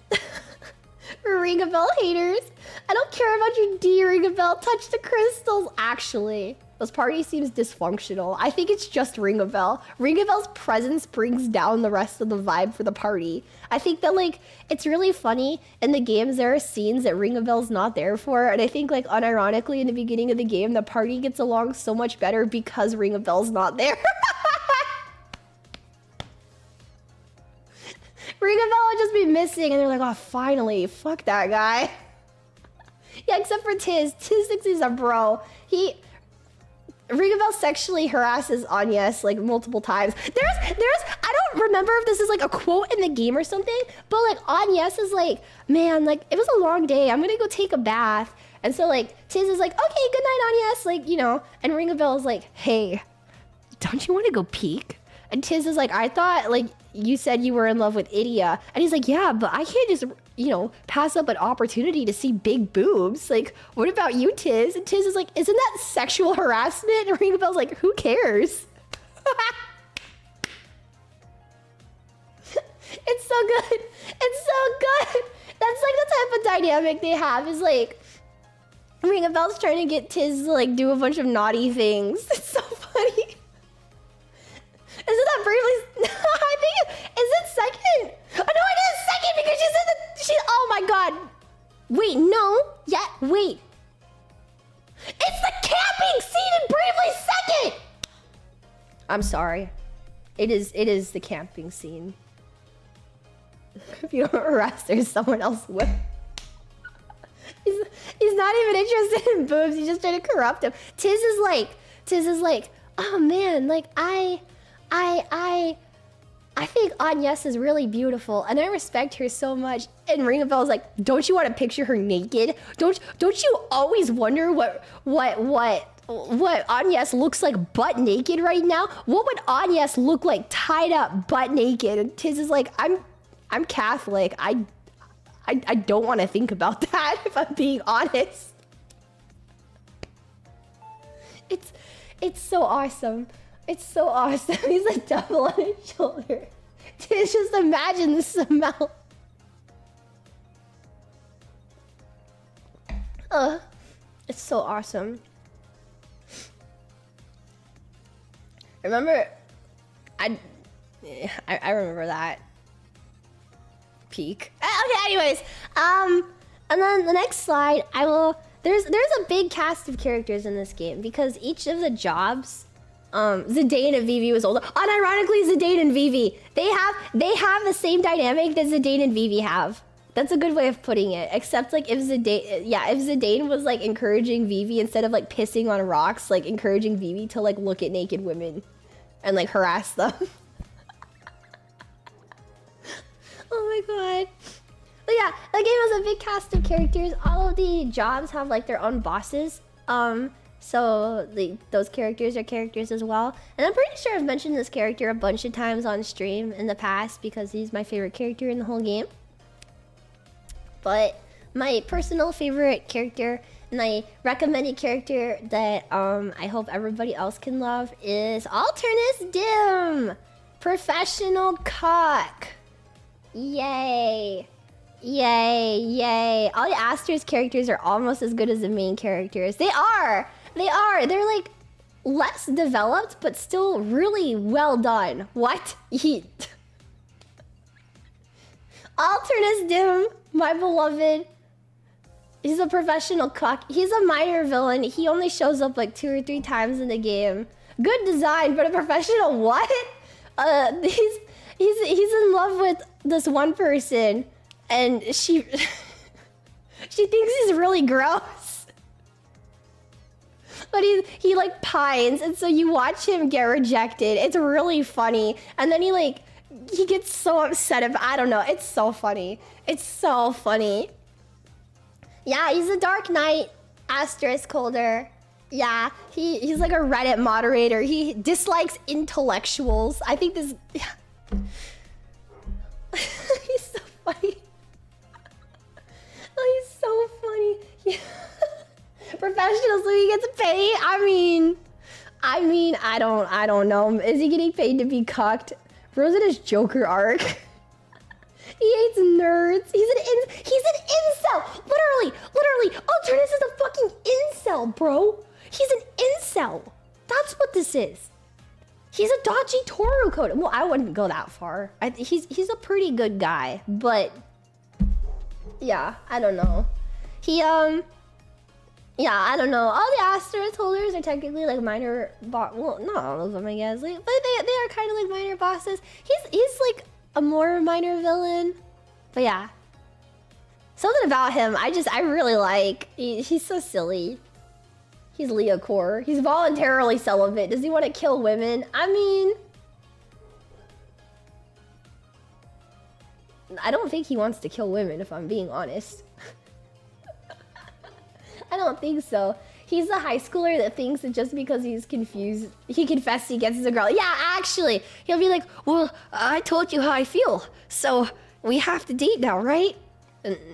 Ringabel haters. I don't care about your D, Ringabel. Touch the crystals. Actually, this party seems dysfunctional. I think it's just Ringabel. Ringabel's presence brings down the rest of the vibe for the party. I think that like, it's really funny in the games there are scenes that Ringabel's not there for. And I think like unironically in the beginning of the game, the party gets along so much better because Ringabel's not there. Ringabel would just be missing and they're like, oh, finally, fuck that guy. Yeah, except for Tiz. Tiz thinks he's a bro. Ringabel sexually harasses Anyas like multiple times. There's, I don't remember if this is like a quote in the game or something, but like Anyas is like, man, like it was a long day. I'm gonna go take a bath. And so like Tiz is like, okay, good night, Anyas. Like, you know, and Ringabel is like, hey, don't you want to go peek? And Tiz is like, I thought, like, you said you were in love with Idia. And he's like, yeah, but I can't just, you know, pass up an opportunity to see big boobs. Like, what about you, Tiz? And Tiz is like, isn't that sexual harassment? And Rinkou like, who cares? It's so good. It's so good. That's like the type of dynamic they have, is like, Rinkou trying to get Tiz to like do a bunch of naughty things. It's so funny. Isn't that briefly? I think is it second? Oh no, it is second because she said that she. Oh my god! Wait, no. Yeah, wait. It's the camping scene in Bravely Second. I'm sorry. It is the camping scene. If you don't arrest, there's someone else with. He's not even interested in boobs. He's just trying to corrupt him. Tiz is like, oh man, like I think Agnes is really beautiful, and I respect her so much. And Rinkou is like, don't you want to picture her naked? Don't you always wonder what Agnes looks like butt naked right now? What would Agnes look like tied up butt naked? And Tiz is like, I'm Catholic. I don't want to think about that, if I'm being honest. It's so awesome. It's so awesome. He's like double on his shoulder. Just imagine the smell. It's so awesome. Remember, I remember that. Peak. Okay, anyways, and then the next slide, there's a big cast of characters in this game because each of the jobs, Zidane and Vivi was older. Unironically, Zidane and Vivi, they have the same dynamic that Zidane and Vivi have. That's a good way of putting it. Except like if Zidane was like encouraging Vivi instead of like pissing on rocks, like encouraging Vivi to like look at naked women and like harass them. Oh my god. But yeah, the game has a big cast of characters. All of the jobs have like their own bosses. So those characters are characters as well. And I'm pretty sure I've mentioned this character a bunch of times on stream in the past because he's my favorite character in the whole game. But my personal favorite character and my recommended character that I hope everybody else can love is Alternus Dim, Professional Cock. Yay. Yay, yay. All the Asterisk characters are almost as good as the main characters. They are. They're like less developed, but still really well done. What? Alternus Dim, my beloved. He's a professional cuck. He's a minor villain. He only shows up like 2 or 3 times in the game. Good design, but a professional what? He's in love with this one person, and she thinks he's really gross. But he like pines, and so you watch him get rejected. It's really funny. And then he gets so upset about, I don't know, it's so funny. It's so funny. Yeah, he's a Dark Knight asterisk holder. Yeah, he's like a Reddit moderator. He dislikes intellectuals. I think this... He's so funny. Oh, he's so funny. Yeah. Professional, so he gets paid. I mean, I don't know. Is he getting paid to be cucked? Bro's in his Joker arc. He hates nerds. He's an incel. Literally. Alternus is a fucking incel, bro. He's an incel. That's what this is. He's a dodgy Toru code. Well, I wouldn't go that far. He's a pretty good guy, but yeah, I don't know. Yeah, I don't know. All the asterisk holders are technically like minor well, not all of them, I guess. Like, but they are kind of like minor bosses. He's like a more minor villain, but yeah. Something about him I really like. He's so silly. He's Leocore. He's voluntarily celibate. Does he want to kill women? I mean, I don't think he wants to kill women, if I'm being honest. I don't think so. He's the high schooler that thinks that just because he's confused, he confessed he gets a girl. Yeah, actually, he'll be like, well, I told you how I feel, so we have to date now, right?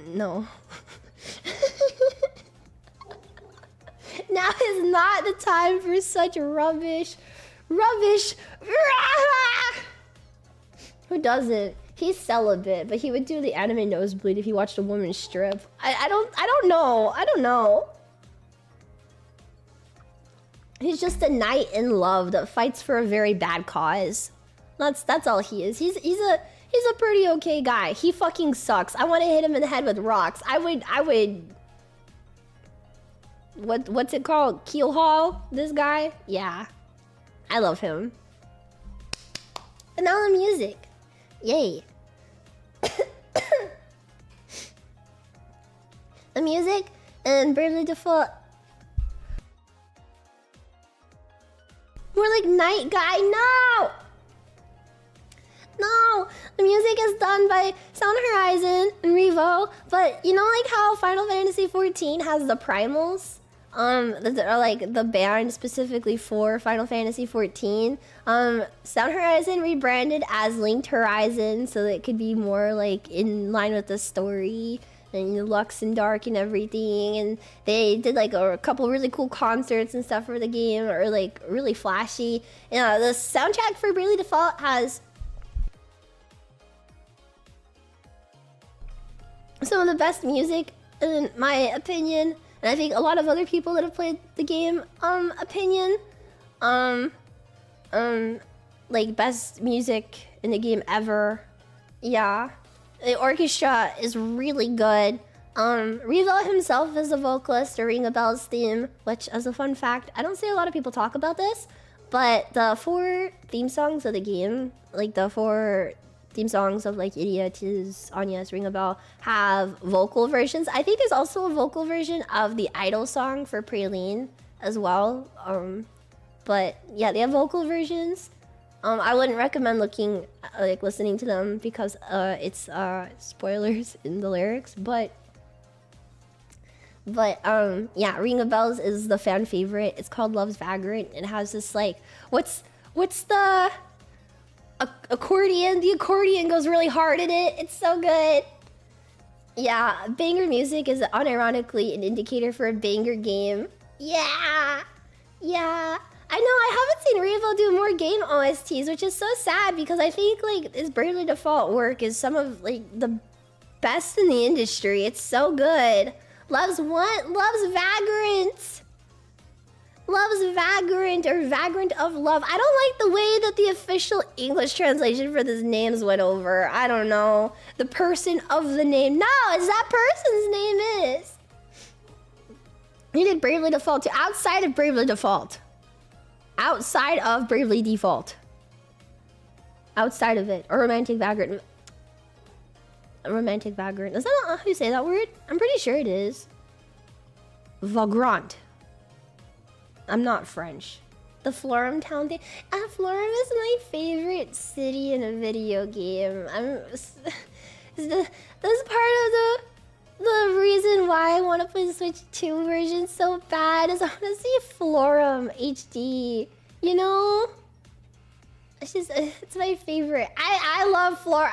No. Now is not the time for such rubbish. Rubbish. Who doesn't? He's celibate, but he would do the anime nosebleed if he watched a woman strip. I don't know. He's just a knight in love that fights for a very bad cause. That's all he is. He's a pretty okay guy. He fucking sucks. I want to hit him in the head with rocks. I would. What's it called? Keel haul this guy? Yeah. I love him. And now the music. Yay. The music and Bravely Default. More like Night Guy. No! No! The music is done by Sound Horizon and Revo, but you know like how Final Fantasy XIV has the primals? That are like the band specifically for Final Fantasy XIV. Sound Horizon rebranded as Linked Horizon so that it could be more like in line with the story and Lux and Dark and everything. And they did like a couple really cool concerts and stuff for the game, or like really flashy. The soundtrack for Bravely Default has some of the best music in my opinion. And I think a lot of other people that have played the game, opinion, like best music in the game ever. Yeah, the orchestra is really good. Revo himself is a vocalist to Ring a Bell's theme, which, as a fun fact, I don't see a lot of people talk about this, but the 4 theme songs of the game, like the 4 theme songs of like Idiot, Anya's Ring a Bell, have vocal versions. I think there's also a vocal version of the Idol song for Praline as well. But yeah, they have vocal versions. I wouldn't recommend listening to them because it's spoilers in the lyrics. But yeah, Ring a Bells is the fan favorite. It's called Love's Vagrant. It has this like what's the accordion? The accordion goes really hard in it. It's so good. Yeah, banger music is unironically an indicator for a banger game. Yeah. I know I haven't seen Revo do more game OSTs, which is so sad because I think like his Bravely Default work is some of like the best in the industry. It's so good. Loves what? Loves Vagrant. Loves Vagrant or Vagrant of Love. I don't like the way that the official English translation for this names went over. I don't know. The person of the name. No, it's that person's name is. He did Bravely Default too. Outside of Bravely Default. Outside of Bravely Default. Outside of it. Or Romantic Vagrant. Romantic Vagrant. Is that not how you say that word? I'm pretty sure it is. Vagrant. I'm not French. The Florum town thing. Florum is my favorite city in a video game. This is part of the reason why I want to play the Switch 2 version so bad is I want to see Florum HD. You know? It's my favorite. I love Florum.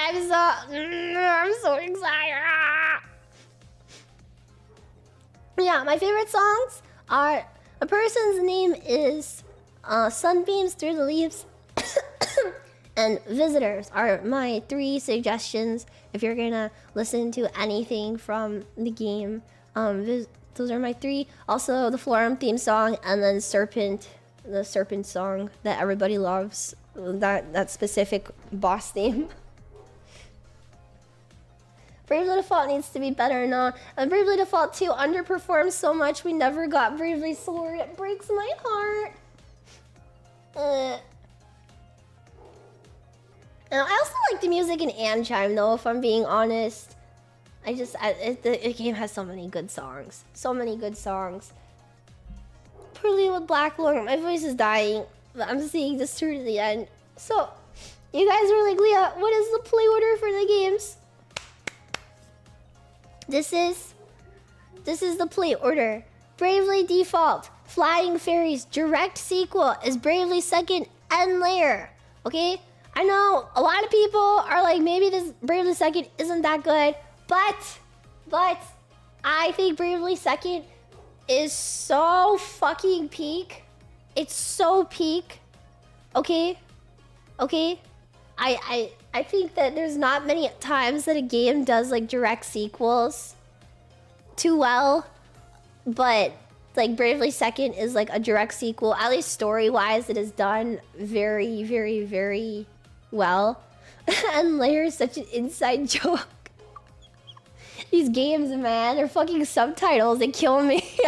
I'm so excited. Yeah, my favorite songs are... A person's name is Sunbeams Through the Leaves and Visitors are my 3 suggestions if you're gonna listen to anything from the game. Those are my 3. Also the Florum theme song and then Serpent, the Serpent song that everybody loves. That specific boss theme. Bravely Default needs to be better now. And Bravely Default 2 underperforms so much we never got Bravely Sword. It breaks my heart. And I also like the music in Anchime though, if I'm being honest. The game has so many good songs. So many good songs. Poorly with Black Lord, my voice is dying. But I'm seeing this through to the end. So, you guys were like, Leah, what is the play order for the games? This is the play order. Bravely Default Flying Fairies direct sequel is Bravely Second End Layer. Okay? I know a lot of people are like, maybe this Bravely Second isn't that good, but I think Bravely Second is so fucking peak. It's so peak. Okay? Okay? I think that there's not many times that a game does like direct sequels too well, but like Bravely Second is like a direct sequel, at least story-wise. It is done very, very, very well. And Layer is such an inside joke. These games, man, they're fucking subtitles. They kill me.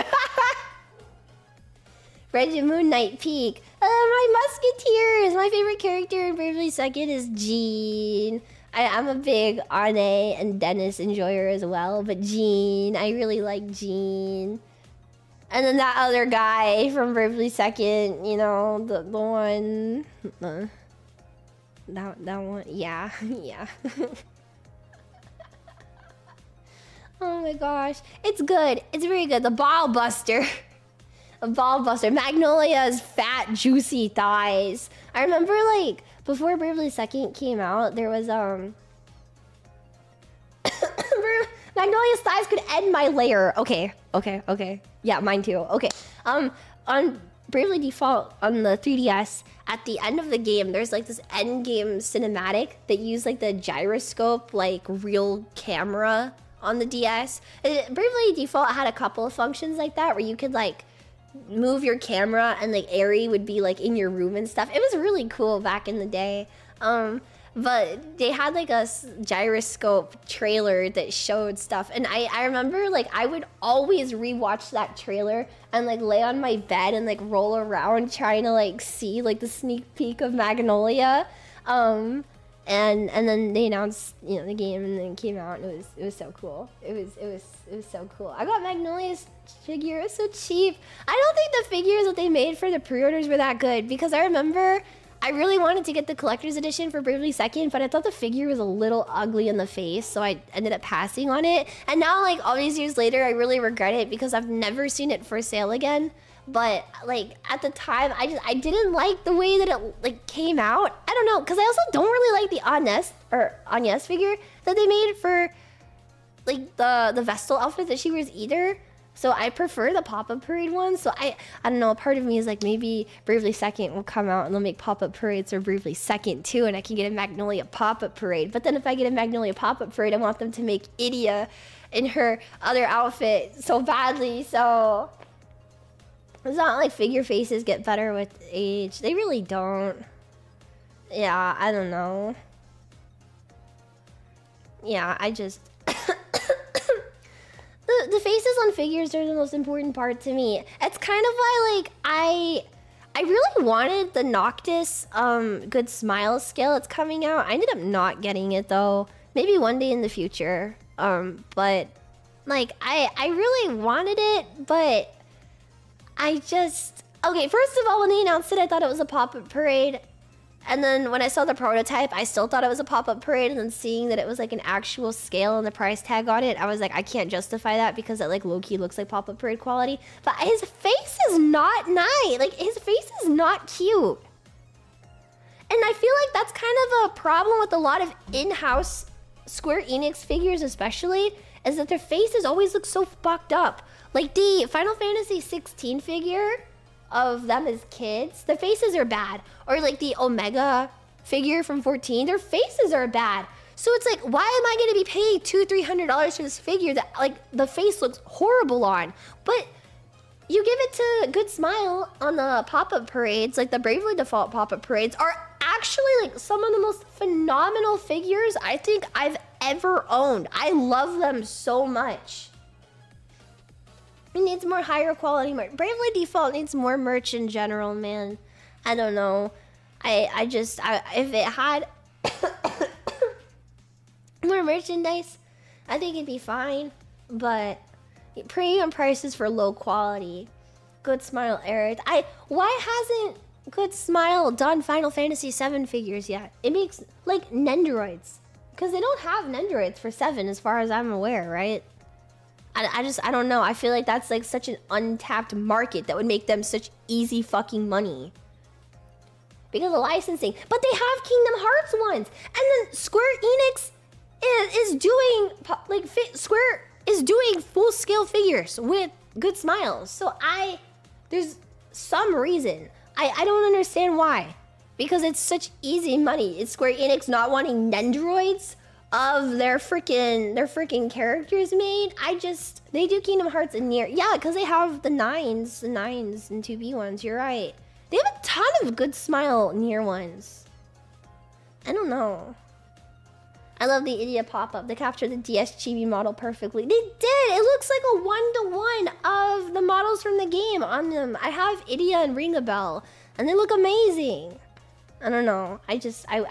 Reggie Moon Knight Peak. My Musketeers. My favorite character in Bravely Second is Jean. I'm a big Ane and Dennis enjoyer as well, but Jean, I really like Jean. And then that other guy from Bravely Second, you know, the one, that one, yeah, yeah. Oh my gosh, it's good. It's very good. The Ball Buster. A Ball Buster. Magnolia's fat, juicy thighs. I remember, like, before Bravely Second came out, there was, Magnolia's thighs could end my layer. Okay. Yeah, mine too. Okay. On Bravely Default on the 3DS, at the end of the game, there's like this end game cinematic that used like the gyroscope, like real camera on the DS. Bravely Default had a couple of functions like that where you could like move your camera and like Airi would be like in your room and stuff. It was really cool back in the day. But they had like a gyroscope trailer that showed stuff, and I remember like I would always rewatch that trailer and like lay on my bed and like roll around trying to like see like the sneak peek of Magnolia. And then they announced, you know, the game, and then it came out, and it was so cool. It was so cool. I got Magnolia's figure. It was so cheap. I don't think the figures that they made for the pre-orders were that good, because I remember I really wanted to get the collector's edition for Bravely Second, but I thought the figure was a little ugly in the face, so I ended up passing on it. And now, like, all these years later, I really regret it because I've never seen it for sale again. But, like, at the time, I didn't like the way that it, like, came out. I don't know, because I also don't really like the Agnes figure that they made for, like, the Vestal outfit that she wears either. So I prefer the Pop-Up Parade one. So I don't know, part of me is like, maybe Bravely Second will come out and they'll make Pop-Up Parades for Bravely Second too, and I can get a Magnolia Pop-Up Parade. But then if I get a Magnolia Pop-Up Parade, I want them to make Idia in her other outfit so badly. So it's not like figure faces get better with age. They really don't. Yeah, I don't know. Yeah, I just... The faces on figures are the most important part to me. It's kind of why, like, I really wanted the Noctis Good Smile scale that's coming out. I ended up not getting it, though. Maybe one day in the future. But, like, I really wanted it, but I just... Okay, first of all, when they announced it, I thought it was a pop-up parade. And then when I saw the prototype, I still thought it was a pop-up parade. And then seeing that it was like an actual scale and the price tag on it, I was like, I can't justify that because it like low-key looks like pop-up parade quality. But his face is not nice. Like, his face is not cute. And I feel like that's kind of a problem with a lot of in-house Square Enix figures especially, is that their faces always look so fucked up. Like the Final Fantasy 16 figure of them as kids, the faces are bad. Or like the Omega figure from 14, their faces are bad. So it's like, why am I gonna be paying $200-300 for this figure that like the face looks horrible on? But you give it to Good Smile on the pop-up parades, like the Bravely Default pop-up parades are actually like some of the most phenomenal figures I think I've ever owned. I love them so much. It needs more higher quality merch. Bravely Default needs more merch in general, man. I don't know. If it had more merchandise, I think it'd be fine. But premium prices for low quality. Good Smile Eric. Why hasn't Good Smile done Final Fantasy 7 figures yet? It makes like Nendoroids, because they don't have Nendoroids for 7 as far as I'm aware, right? I don't know. I feel like that's like such an untapped market that would make them such easy fucking money. Because of licensing. But they have Kingdom Hearts ones. And then Square Enix is doing, like, Square is doing full-scale figures with good smiles. So there's some reason. I don't understand why. Because it's such easy money. It's Square Enix not wanting Nendoroids of their freaking characters made. They do Kingdom Hearts and Nier. Yeah, because they have the nines and 2B ones. You're right. They have a ton of good smile Nier ones. I don't know. I love the Idia pop-up. They captured the DS Chibi model perfectly. They did! It looks like a one-to-one of the models from the game on them. I have Idia and Ring a Bell, and they look amazing. I don't know. I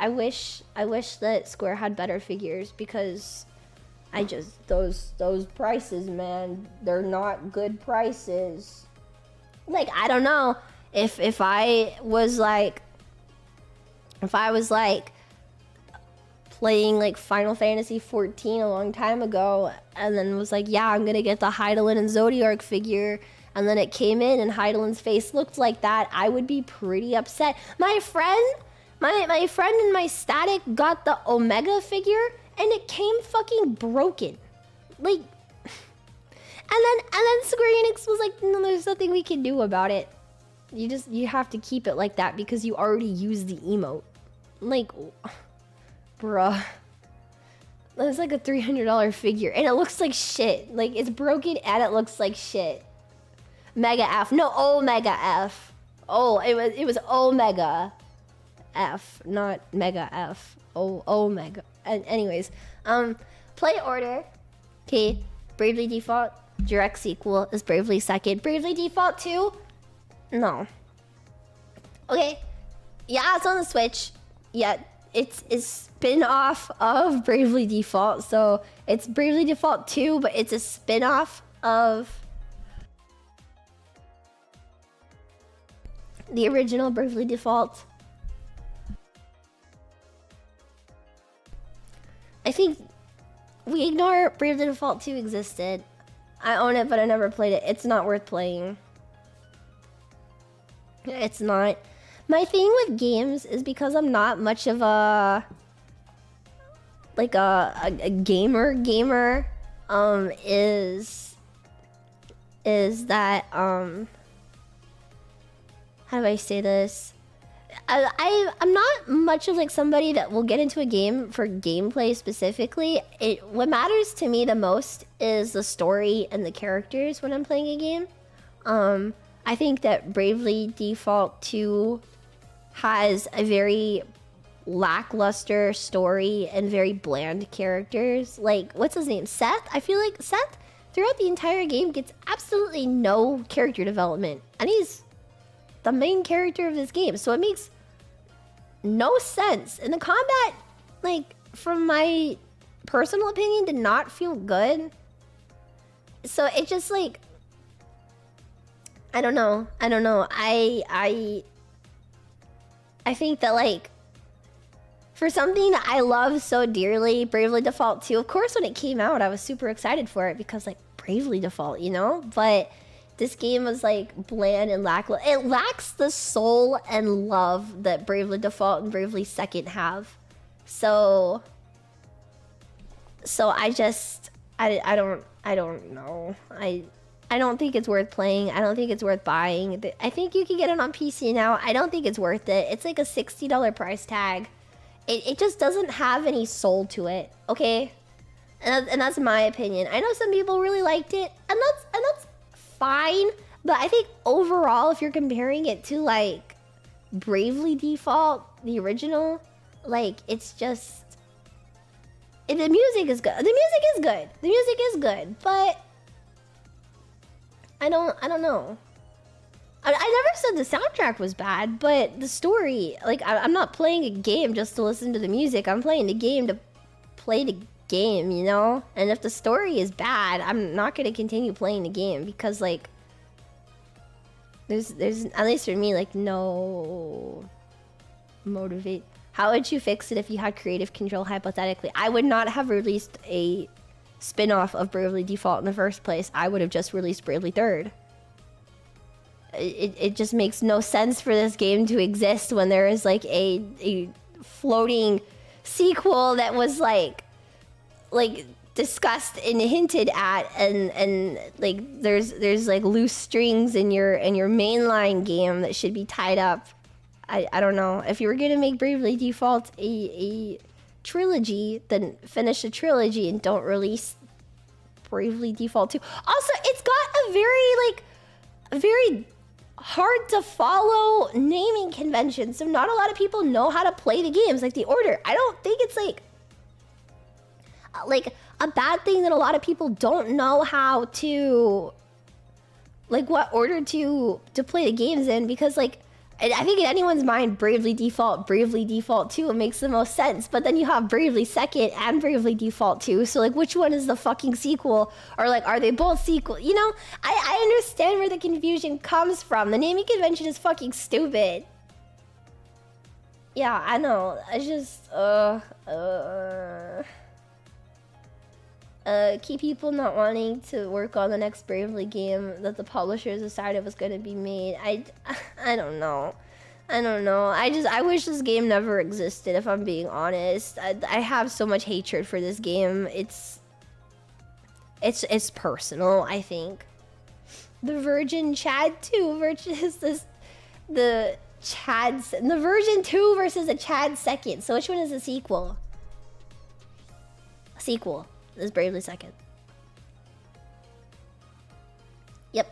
wish that Square had better figures, because those prices, man, they're not good prices. Like, I don't know. If I was like playing like Final Fantasy 14 a long time ago, and then was like, yeah, I'm gonna get the Heidelin and Zodiark figure, and then it came in and Heidelin's face looked like that, I would be pretty upset. My friend in my static got the Omega figure, and it came fucking broken. Like, and then Square Enix was like, no, there's nothing we can do about it. You have to keep it like that because you already used the emote. Like, bruh. That's like a $300 figure, and it looks like shit. Like, it's broken and it looks like shit. Mega F. No, Omega F. Oh, it was Omega F, not Mega F. Omega. And anyways, play order. Okay, Bravely Default. Direct sequel is Bravely Second. Bravely Default 2? No. Okay. Yeah, it's on the Switch. Yeah, it's a spin-off of Bravely Default. So it's Bravely Default 2, but it's a spin-off of the original Bravely Default. I think we ignore Bravely Default 2 existed. I own it, but I never played it. It's not worth playing. It's not. My thing with games is because I'm not much of a like a gamer is that how do I say this? I'm not much of like somebody that will get into a game for gameplay specifically. What matters to me the most is the story and the characters when I'm playing a game. I think that Bravely Default 2 has a very lackluster story and very bland characters. Like, what's his name? Seth? I feel like Seth, throughout the entire game, gets absolutely no character development. And he's the main character of this game. So it makes no sense. And the combat, like, from my personal opinion, did not feel good. So it just, like, I don't know. I think that, like, for something that I love so dearly, Bravely Default 2, of course when it came out, I was super excited for it because, like, Bravely Default, you know? But this game was, like, bland and lackluster. It lacks the soul and love that Bravely Default and Bravely Second have. So I don't know. I don't think it's worth playing. I don't think it's worth buying. I think you can get it on PC now. I don't think it's worth it. It's like a $60 price tag. It just doesn't have any soul to it, okay? And that's my opinion. I know some people really liked it, and that's fine. But I think overall, if you're comparing it to like Bravely Default, the original, like, it's just the music is good. The music is good. The music is good, but I don't know. I never said the soundtrack was bad, but the story, like, I'm not playing a game just to listen to the music. I'm playing the game to play the game, you know? And if the story is bad, I'm not going to continue playing the game because, like, there's at least for me, like, no motivate. How would you fix it if you had creative control, hypothetically? I would not have released a spin-off of Bravely Default in the first place, I would have just released Bravely Third. It just makes no sense for this game to exist when there is like a floating sequel that was like discussed and hinted at, and like there's like loose strings in your mainline game that should be tied up. I don't know. If you were gonna make Bravely Default a trilogy, then finish the trilogy and don't release Bravely Default 2. Also, it's got a very hard to follow naming convention, so not a lot of people know how to play the games, like the order. I don't think it's like a bad thing that a lot of people don't know how to, like, what order to play the games in, because like I think in anyone's mind, Bravely Default 2 makes the most sense, but then you have Bravely Second and Bravely Default 2, so like which one is the fucking sequel? Or like, are they both sequel? You know, I understand where the confusion comes from. The naming convention is fucking stupid. Yeah, I know. I just, keep people not wanting to work on the next Bravely game that the publishers decided was going to be made. I don't know. I wish this game never existed, if I'm being honest. I have so much hatred for this game. It's personal, I think. The Virgin Chad 2 versus the Virgin 2 versus the Chad Second. So which one is the sequel? Sequel is Bravely Second. Yep.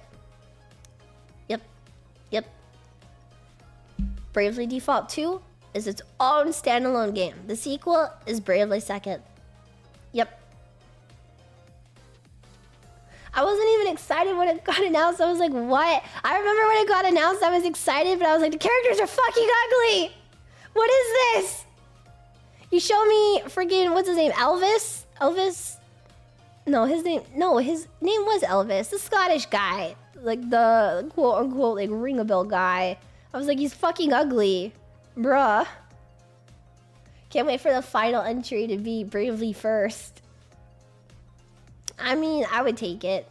Bravely Default 2 is its own standalone game. The sequel is Bravely Second. Yep. I wasn't even excited when it got announced. I was like, what? I remember when it got announced, I was excited, but I was like, the characters are fucking ugly. What is this? You show me freaking, what's his name? Elvis? No, his name was Elvis. The Scottish guy. Like the quote unquote like ring a bell guy. I was like, he's fucking ugly. Bruh. Can't wait for the final entry to be Bravely First. I mean, I would take it.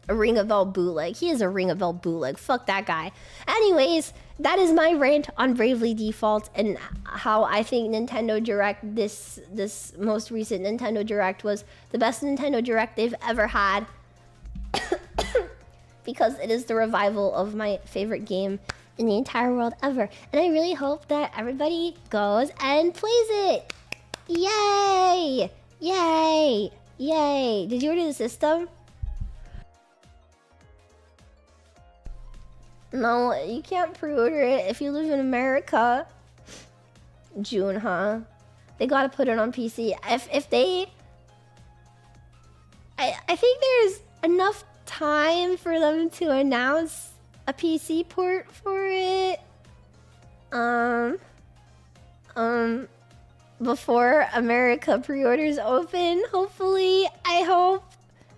A Ring a Bell bootleg. He is a Ring a Bell bootleg. Fuck that guy. Anyways, that is my rant on Bravely Default and how I think Nintendo Direct, this most recent Nintendo Direct, was the best Nintendo Direct they've ever had. Because it is the revival of my favorite game in the entire world ever. And I really hope that everybody goes and plays it. Yay! Yay! Yay! Did you order the system? No, you can't pre-order it if you live in America. June, huh? They gotta put it on PC. If they... I think there's enough time for them to announce a PC port for it. Before America pre-orders open, hopefully. I hope.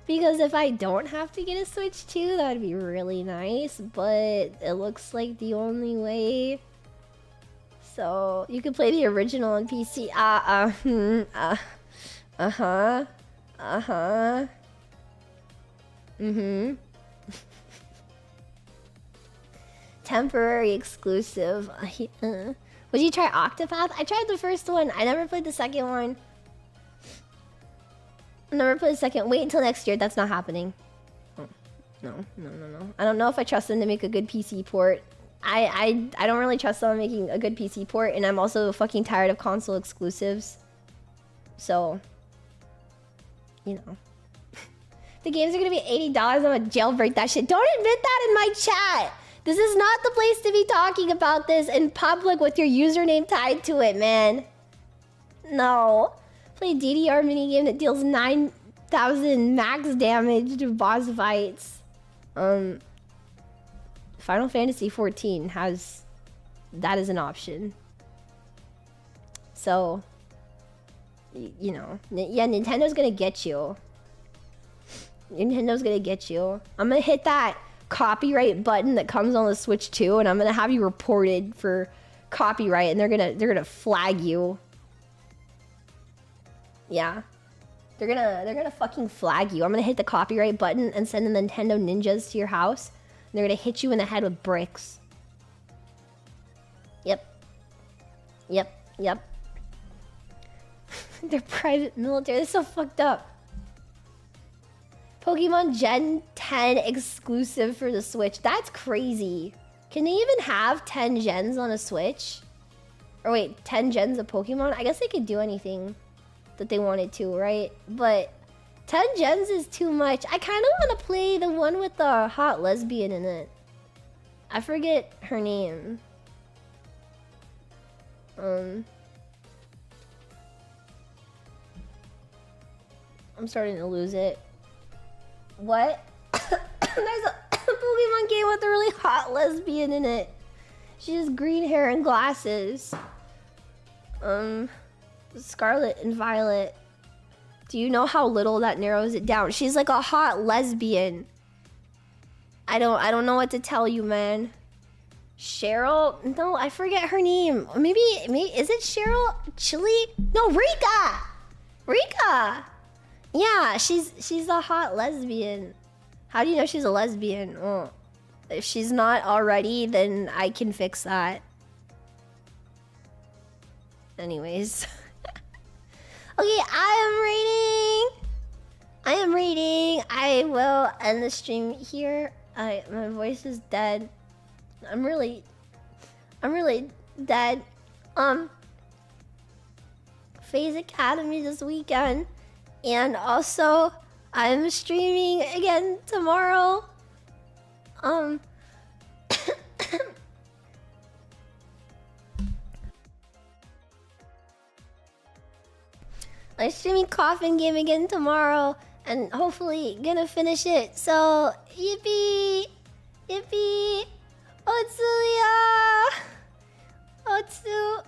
Because if I don't have to get a Switch 2, that would be really nice. But it looks like the only way. So, you can play the original on PC. Temporary exclusive. Would you try Octopath? I tried the first one. I never played the second one. Never played the second. Wait until next year. That's not happening. Oh, no. I don't know if I trust them to make a good PC port. I don't really trust them on making a good PC port, and I'm also fucking tired of console exclusives. So, you know. The games are gonna be $80. I'm gonna jailbreak that shit. Don't admit that in my chat. This is not the place to be talking about this in public with your username tied to it, man. No. Play a DDR minigame that deals 9,000 max damage to boss fights. Final Fantasy XIV has... that is an option. So... you know. Yeah, Nintendo's gonna get you. Nintendo's gonna get you. I'm gonna hit that copyright button that comes on the Switch 2, and I'm gonna have you reported for copyright, and they're gonna flag you. Yeah, They're gonna fucking flag you. I'm gonna hit the copyright button and send the Nintendo ninjas to your house. And they're gonna hit you in the head with bricks. Yep. They're private military. They're so fucked up. Pokemon Gen 10 exclusive for the Switch. That's crazy. Can they even have 10 gens on a Switch? Or wait, 10 gens of Pokemon? I guess they could do anything that they wanted to, right? But 10 gens is too much. I kind of want to play the one with the hot lesbian in it. I forget her name. I'm starting to lose it. What? There's a Pokemon game with a really hot lesbian in it. She has green hair and glasses. Scarlet and Violet. Do you know how little that narrows it down? She's like a hot lesbian. I don't know what to tell you, man. Cheryl? No, I forget her name. Maybe is it Cheryl? Chili? No, Rika! Rika! Yeah, she's a hot lesbian. How do you know she's a lesbian? Oh, if she's not already, then I can fix that. Anyways. Okay, I am rating. I will end the stream here. My voice is dead. I'm really dead. FaZe Academy this weekend. And also, I'm streaming again tomorrow. I'm streaming Coffin Game again tomorrow, and hopefully gonna finish it. So, yippee! Yippee! Otsuya! Otsuya!